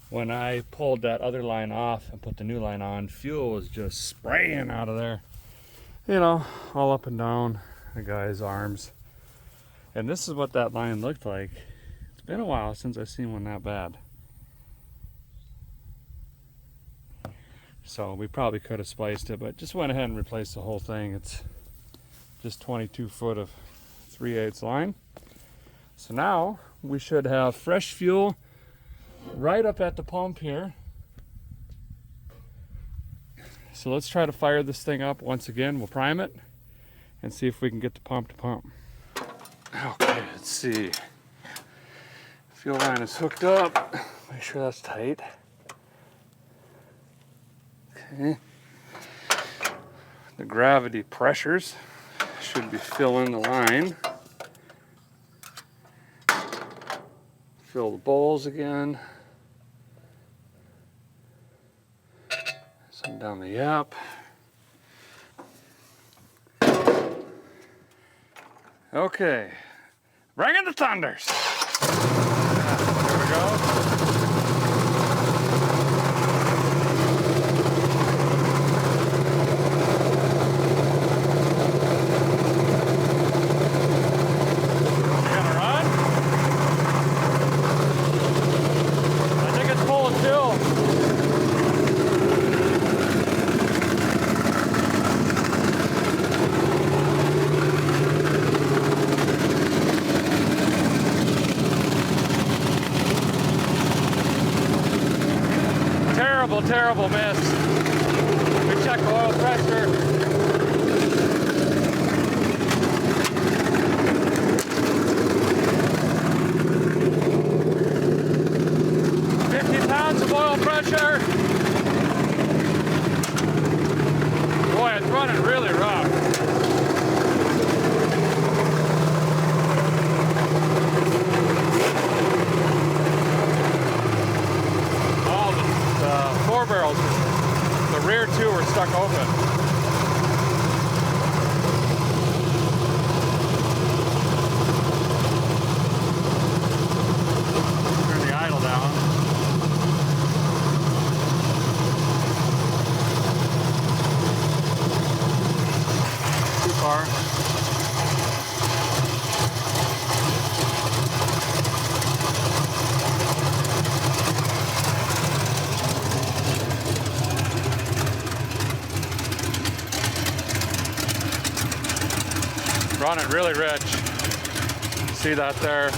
When I pulled that other line off and put the new line on, fuel was just spraying out of there. You know, all up and down the guy's arms. And this is what that line looked like. It's been a while since I've seen one that bad. So we probably could have spliced it, but just went ahead and replaced the whole thing. It's just 22 foot of 3/8 line. So now we should have fresh fuel right up at the pump here. So let's try to fire this thing up once again. We'll prime it and see if we can get the pump to pump. Okay, let's see. Fuel line is hooked up. Make sure that's tight. Okay. The gravity pressures should be filling the line. Fill the bowls again. Some down the yap. Okay, bring in the thunders. There we go. Terrible miss. We check the oil pressure. £50 of oil pressure. Boy, it's running really rough. Barrels, the rear two were stuck open. Turn the idle down. Too far. Running really rich. See that there?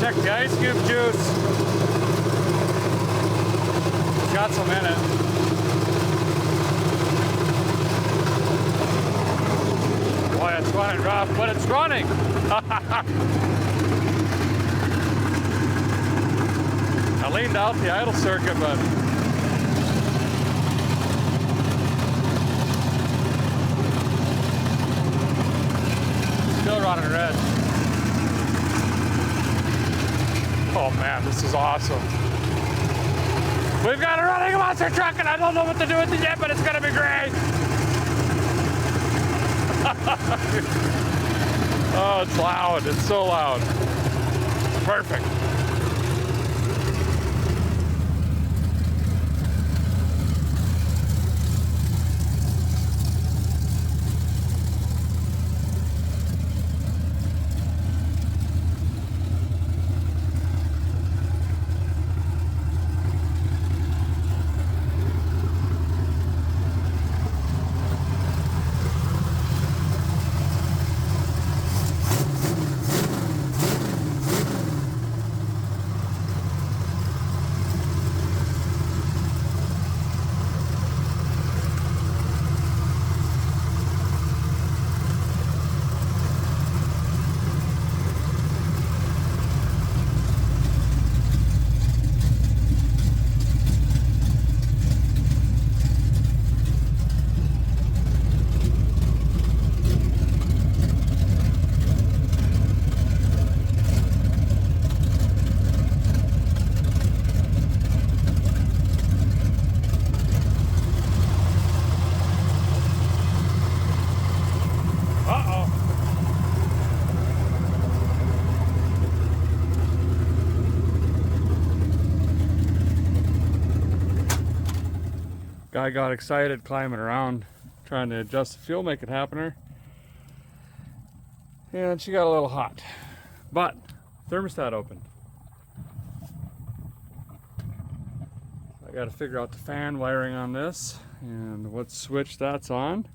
Check the ice cube juice. It's got some in it. It's running rough, but it's running. I leaned out the idle circuit, but still running red. Oh man, this is awesome. We've got a running monster truck and I don't know what to do with it yet, but it's gonna be great. Oh, it's loud. It's so loud. Perfect. Guy got excited climbing around, trying to adjust the fuel, make it happener. And she got a little hot. But thermostat opened. I got to figure out the fan wiring on this and what switch that's on.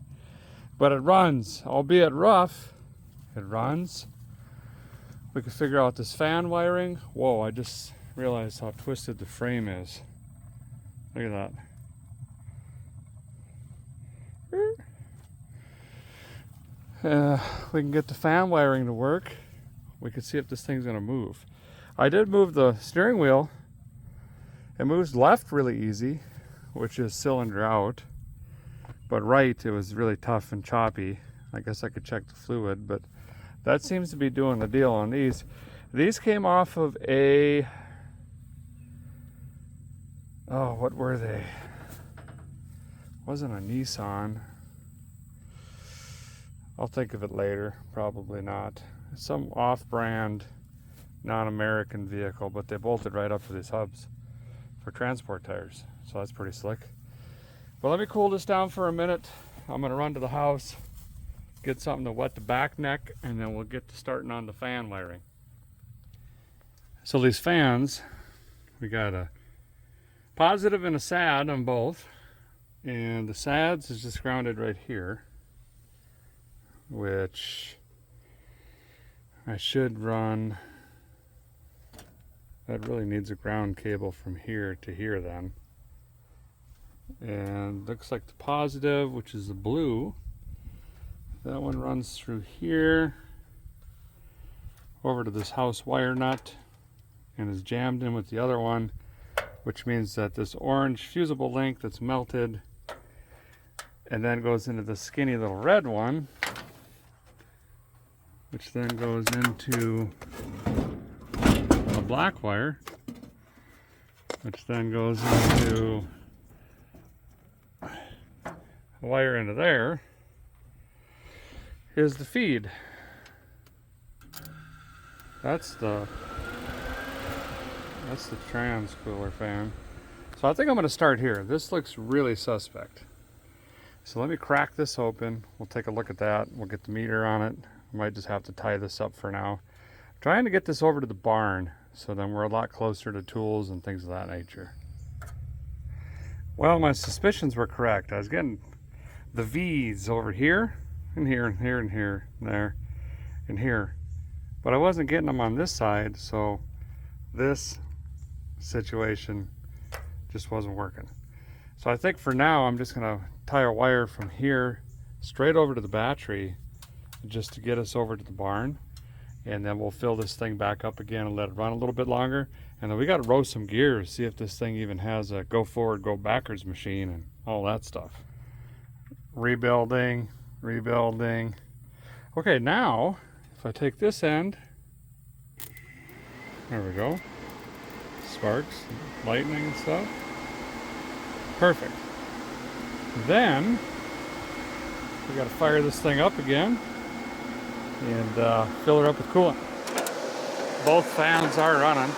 But it runs, albeit rough. It runs. We can figure out this fan wiring. Whoa, I just realized how twisted the frame is. Look at that. We can get the fan wiring to work. We can see if this thing's going to move. I did move the steering wheel. It moves left really easy, which is cylinder out. But right, it was really tough and choppy. I guess I could check the fluid, but that seems to be doing the deal on these. These came off of a... Oh, what were they? Wasn't a Nissan. I'll think of it later, probably not. Some off-brand, non-American vehicle, but they bolted right up to these hubs for transport tires, so that's pretty slick. But let me cool this down for a minute. I'm gonna run to the house, get something to wet the back neck, and then we'll get to starting on the fan wiring. So these fans, we got a positive and a sad on both, and the sads is just grounded right here, which I should run. That really needs a ground cable from here to here then. And looks like the positive, which is the blue, that one runs through here over to this house wire nut and is jammed in with the other one, which means that this orange fusible link that's melted and then goes into the skinny little red one, which then goes into a black wire, which then goes into a wire into there. Here's the feed. That's the trans cooler fan. So I think I'm going to start here. This looks really suspect. So let me crack this open. We'll take a look at that. We'll get the meter on it. Might just have to tie this up for now. I'm trying to get this over to the barn, so then we're a lot closer to tools and things of that nature. Well, my suspicions were correct. I was getting the V's over here, and here, and here, and here, and there, and here. But I wasn't getting them on this side, so this situation just wasn't working. So I think for now, I'm just gonna tie a wire from here straight over to the battery just to get us over to the barn. And then we'll fill this thing back up again and let it run a little bit longer. And then we got to row some gears, see if this thing even has a go forward, go backwards machine and all that stuff. Rebuilding. Okay, now if I take this end, there we go. Sparks, lightning and stuff. Perfect. Then we got to fire this thing up again and fill her up with coolant. Both fans are running.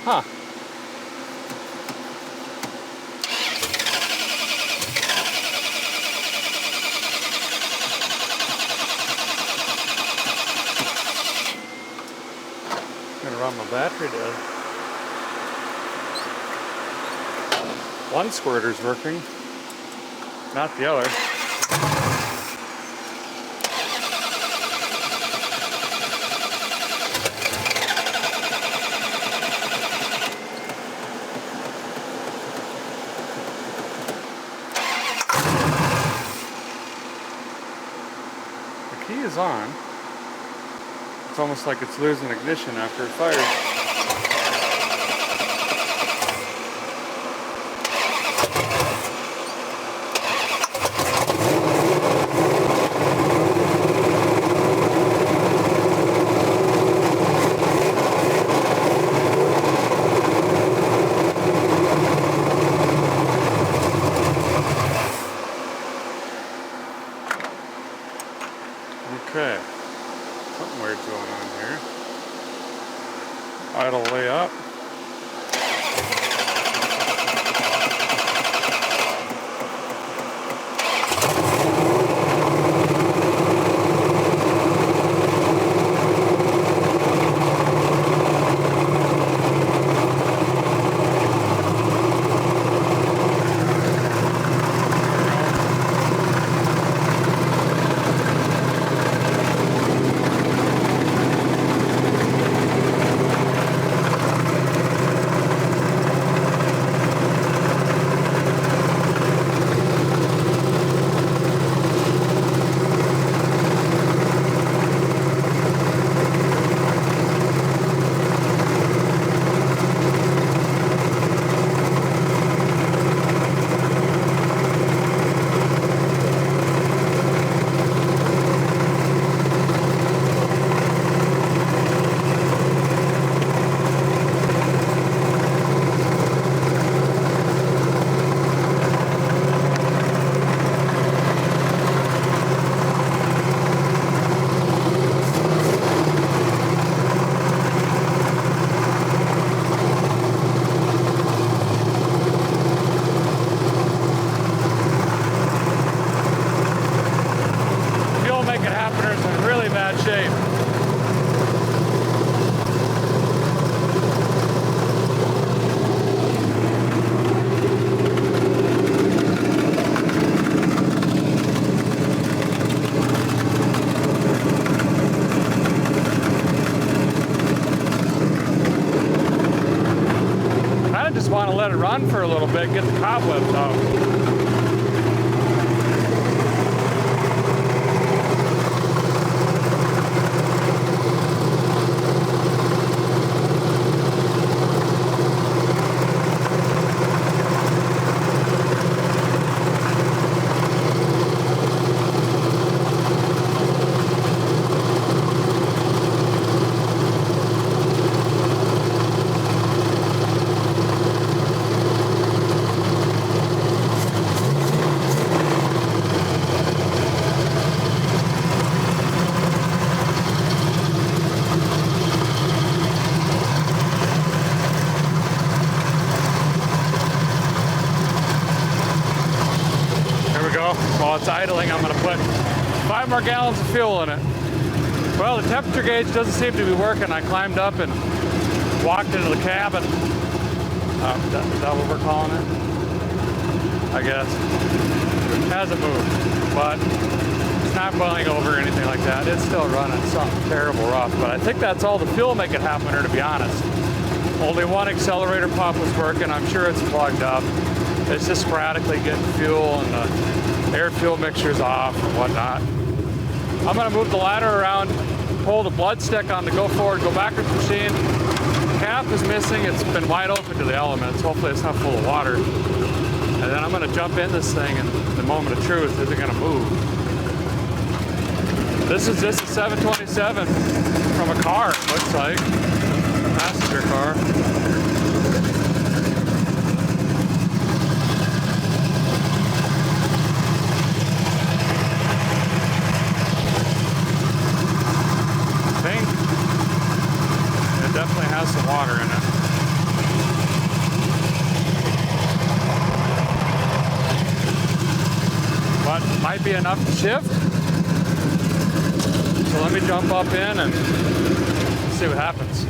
Huh. I'm gonna run my battery dead. One squirter's working, not the other. The key is on. It's almost like it's losing ignition after it fires. Okay. Something weird's going on here. Idle way up. Just want to let it run for a little bit, get the cobwebs out. While it's idling, I'm going to put 5 more gallons of fuel in it. Well, the temperature gauge doesn't seem to be working. I climbed up and walked into the cabin. Is that what we're calling it? I guess. Hasn't moved, but it's not boiling over or anything like that. It's still running something terrible rough, but I think that's all the fuel make it happen here, to be honest. Only one accelerator pump was working. I'm sure it's plugged up. It's just sporadically getting fuel and the air-fuel mixture's off and whatnot. I'm gonna move the ladder around, pull the blood stick on the go forward, go backwards machine. Cap is missing. It's been wide open to the elements. Hopefully it's not full of water. And then I'm gonna jump in this thing and the moment of truth, is it gonna move? This is just a 727 from a car, it looks like. Passenger car. I think it definitely has some water in it. But might be enough to shift. So let me jump up in and see what happens.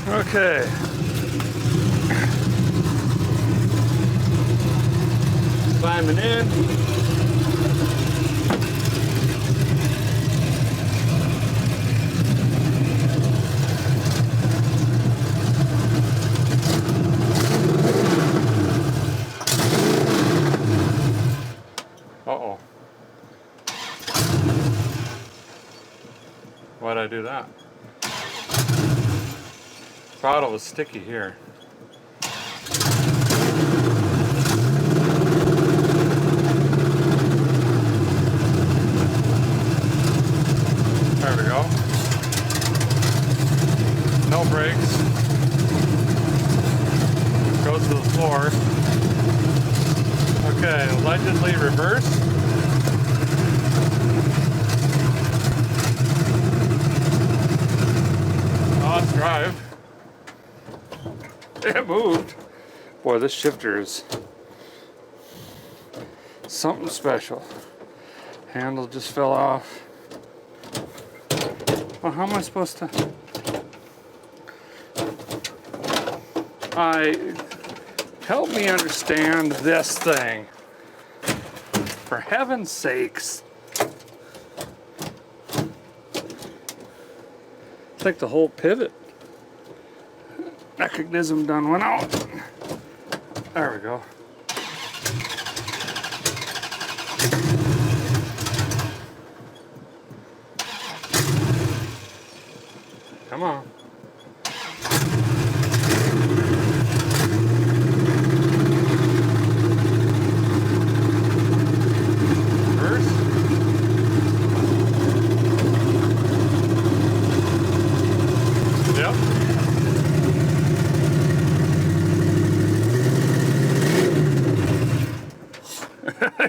Okay. Climbing in. Uh-oh. Why'd I do that? Throttle was sticky here. There we go. No brakes. Goes to the floor. Okay, allegedly reverse. Oh, let's drive. It moved. Boy, this shifter is something special. Handle just fell off. Well, how am I supposed to? Help me understand this thing. For heaven's sakes. I think the whole pivot mechanism done went out. There we go. Come on.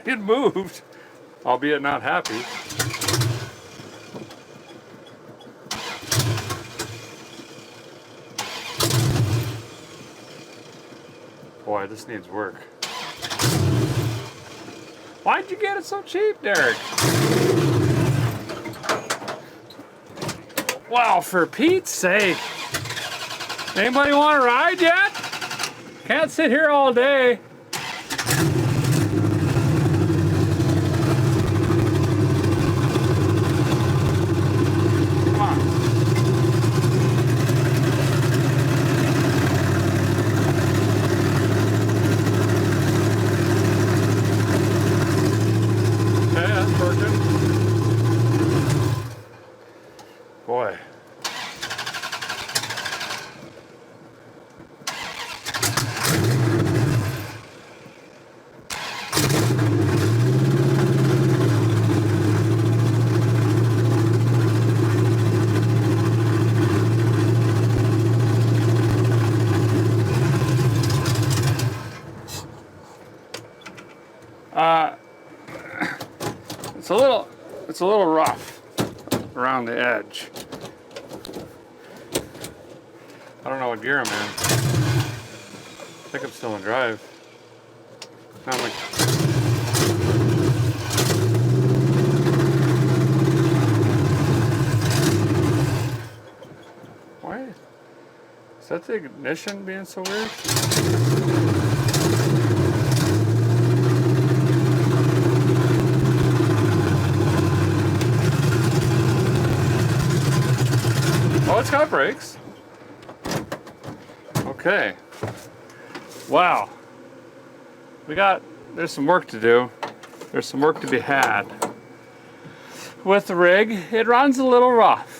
It moved, albeit not happy. Boy, this needs work. Why'd you get it so cheap, Derek? Wow, for Pete's sake. Anybody want to ride yet? Can't sit here all day. Boy. It's a little rough around the edge. I don't know what gear I'm in. I think I'm still in drive. I'm like, why? that the ignition being so weird? Oh, it's got brakes. Okay. Wow. There's some work to do. There's some work to be had. With the rig, it runs a little rough.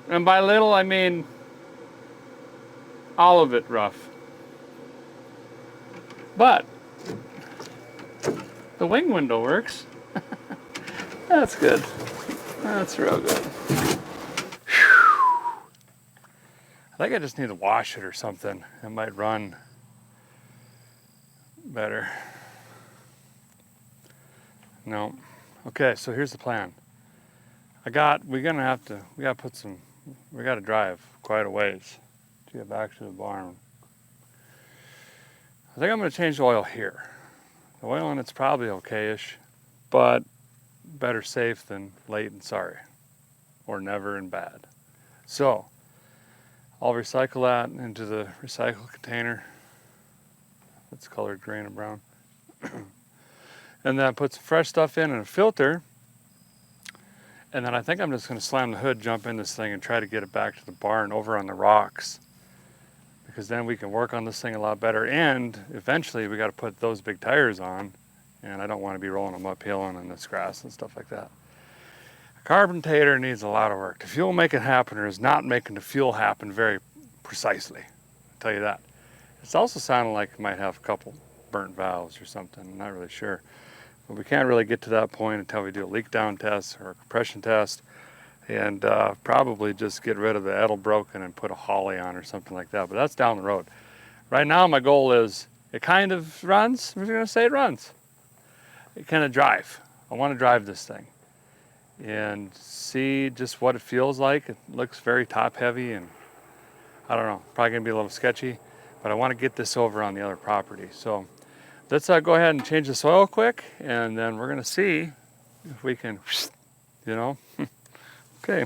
And by little, I mean all of it rough. But the wing window works. That's good. That's real good. I think I just need to wash it or something. It might run better. No. Okay, so here's the plan. We gotta drive quite a ways to get back to the barn. I think I'm gonna change the oil here. The oil in it's probably okay-ish, but better safe than late and sorry, or never and bad. So, I'll recycle that into the recycle container. It's colored green and brown. And then put some fresh stuff in a filter. And then I think I'm just gonna slam the hood, jump in this thing, and try to get it back to the barn over on the rocks. Because then we can work on this thing a lot better. And eventually we gotta put those big tires on. And I don't wanna be rolling them uphill and in this grass and stuff like that. A carburetor needs a lot of work. The fuel make it happen is not making the fuel happen very precisely. I'll tell you that. It's also sounding like it might have a couple burnt valves or something. I'm not really sure. But we can't really get to that point until we do a leak down test or a compression test, and probably just get rid of the Edelbroken and put a Holly on or something like that. But that's down the road. Right now my goal is, it kind of runs. We're gonna say it runs. It kind of drive. I want to drive this thing and see just what it feels like. It looks very top heavy, and I don't know, probably gonna be a little sketchy, but I want to get this over on the other property. So let's go ahead and change the soil quick, and then we're gonna see if we can, you know. Okay.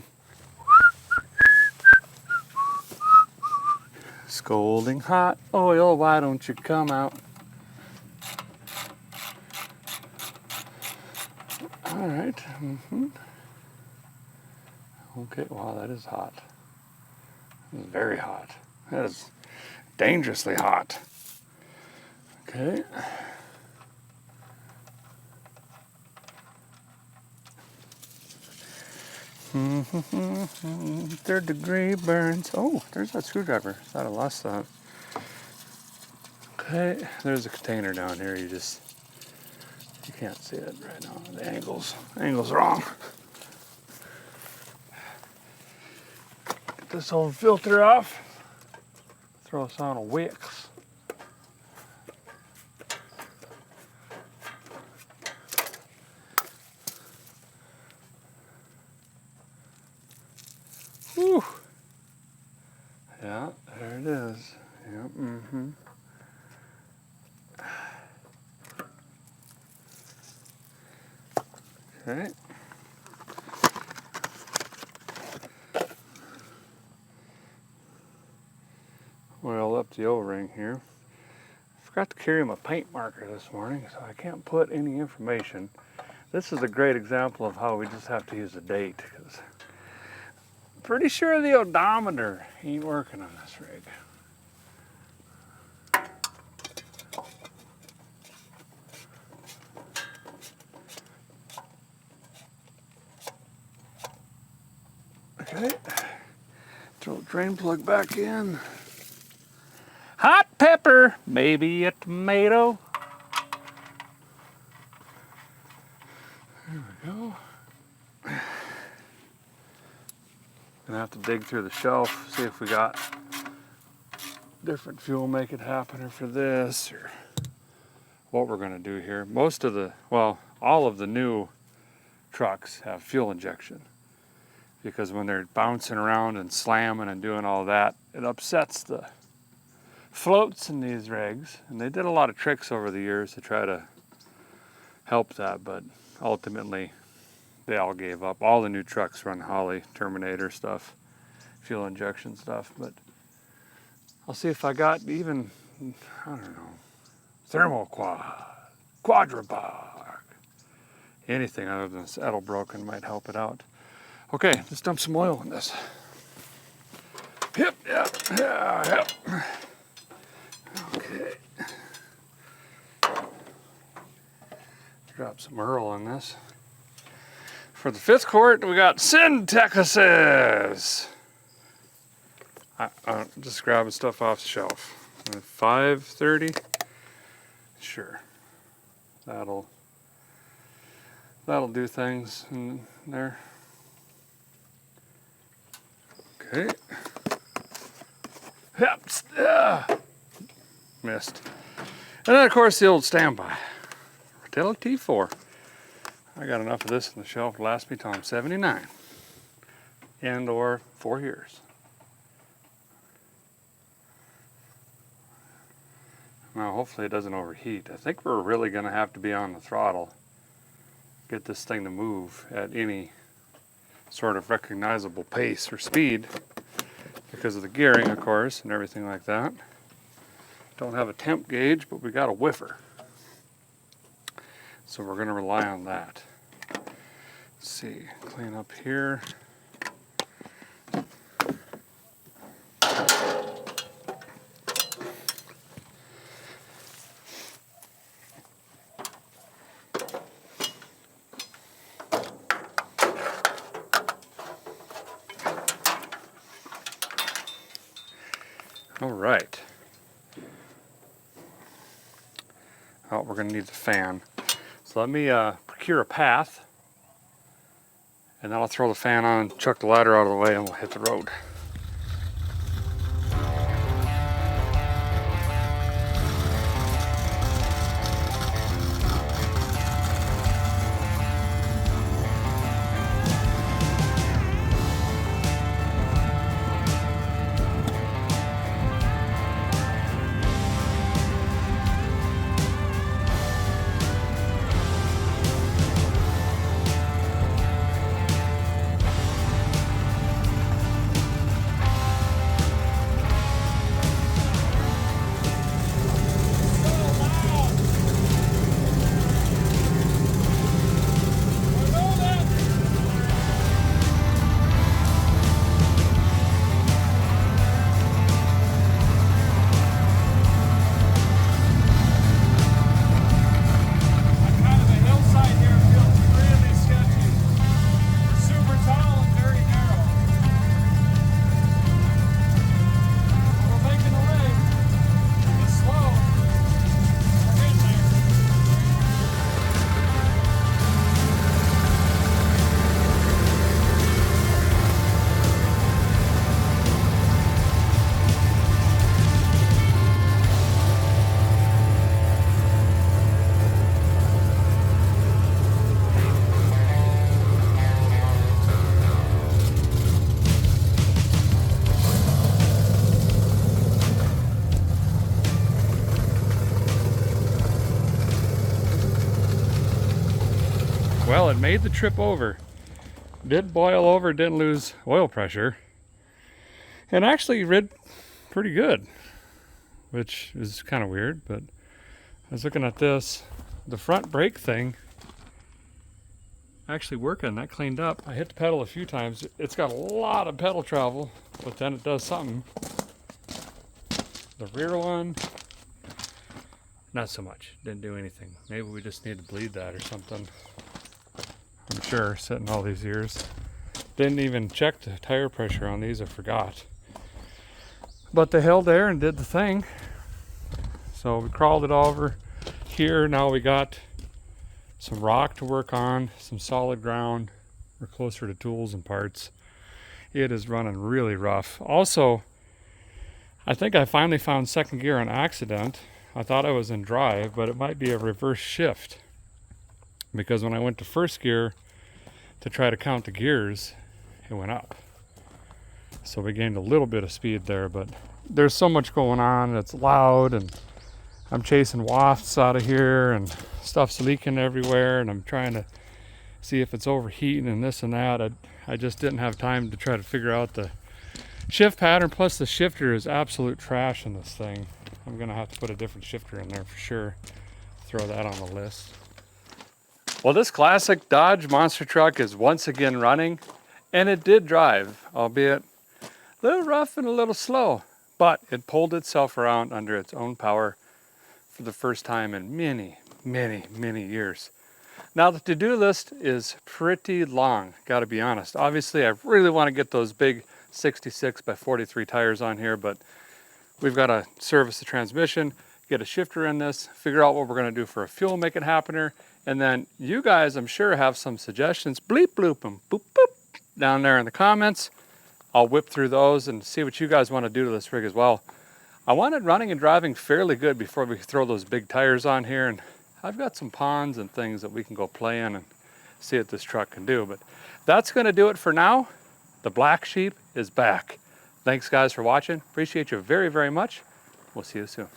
Scolding hot oil, why don't you come out? All right. Okay, wow, that is hot. That is very hot. That is dangerously hot. Okay. Third degree burns. Oh, there's that screwdriver. Thought I lost that. Okay, there's a container down here. You can't see it right now. The angle's wrong. Get this old filter off. Throw us on a Wix. Whew. Yeah, there it is. Yeah, Okay. Oil up the O-ring here. Forgot to carry my paint marker this morning, so I can't put any information. This is a great example of how we just have to use a date, because I'm pretty sure the odometer ain't working on this rig. Okay, throw the drain plug back in. Hot pepper, maybe a tomato. There we go. Gonna have to dig through the shelf, see if we got different fuel make it happen, or for this, or what we're gonna do here. All of the new trucks have fuel injection, because when they're bouncing around and slamming and doing all that, it upsets the floats in these rigs. And they did a lot of tricks over the years to try to help that, but ultimately they all gave up. All the new trucks run Holley Terminator stuff, fuel injection stuff, but I'll see if I got even, I don't know, Thermoquad, Quadrabog, anything other than Edelbroken might help it out. Okay, let's dump some oil in this. Yep. Okay. Drop some Earl in this. For the 5th quart, we got Syntexis. I'm just grabbing stuff off the shelf. 530. Sure. That'll do things in there. Okay. Yep. Missed. And then of course the old standby. Rotella T4. I got enough of this on the shelf to last me till I'm 79. And or 4 years. Now hopefully it doesn't overheat. I think we're really going to have to be on the throttle. Get this thing to move at any sort of recognizable pace or speed. Because of the gearing, of course, and everything like that. Don't have a temp gauge, but we got a whiffer. So we're going to rely on that. Let's see, clean up here. All right. Oh, we're going to need the fan. So let me procure a path, and then I'll throw the fan on, chuck the ladder out of the way, and we'll hit the road. Well, it made the trip over. Did boil over, didn't lose oil pressure. And actually rid pretty good, which is kind of weird, but I was looking at this. The front brake thing actually working, that cleaned up. I hit the pedal a few times. It's got a lot of pedal travel, but then it does something. The rear one, not so much. Didn't do anything. Maybe we just need to bleed that or something. I'm sure, sitting all these years. Didn't even check the tire pressure on these, I forgot. But they held there and did the thing. So we crawled it over here. Now we got some rock to work on, some solid ground. We're closer to tools and parts. It is running really rough. Also, I think I finally found second gear on accident. I thought I was in drive, but it might be a reverse shift. Because when I went to first gear to try to count the gears, it went up. So we gained a little bit of speed there, but there's so much going on. It's loud, and I'm chasing wafts out of here, and stuff's leaking everywhere, and I'm trying to see if it's overheating and this and that. I just didn't have time to try to figure out the shift pattern. Plus the shifter is absolute trash in this thing. I'm gonna have to put a different shifter in there for sure. Throw that on the list. Well, this classic Dodge monster truck is once again running, and it did drive, albeit a little rough and a little slow, but it pulled itself around under its own power for the first time in many, many, many years. Now the to-do list is pretty long, gotta be honest. Obviously, I really wanna get those big 66 by 43 tires on here, but we've gotta service the transmission, get a shifter in this, figure out what we're gonna do for a fuel, make it happener, and then you guys, I'm sure, have some suggestions. Bleep bloop them, boop boop, down there in the comments. I'll whip through those and see what you guys wanna do to this rig as well. I want it running and driving fairly good before we throw those big tires on here, and I've got some ponds and things that we can go play in and see what this truck can do. But that's gonna do it for now. The black sheep is back. Thanks guys for watching. Appreciate you very, very much. We'll see you soon.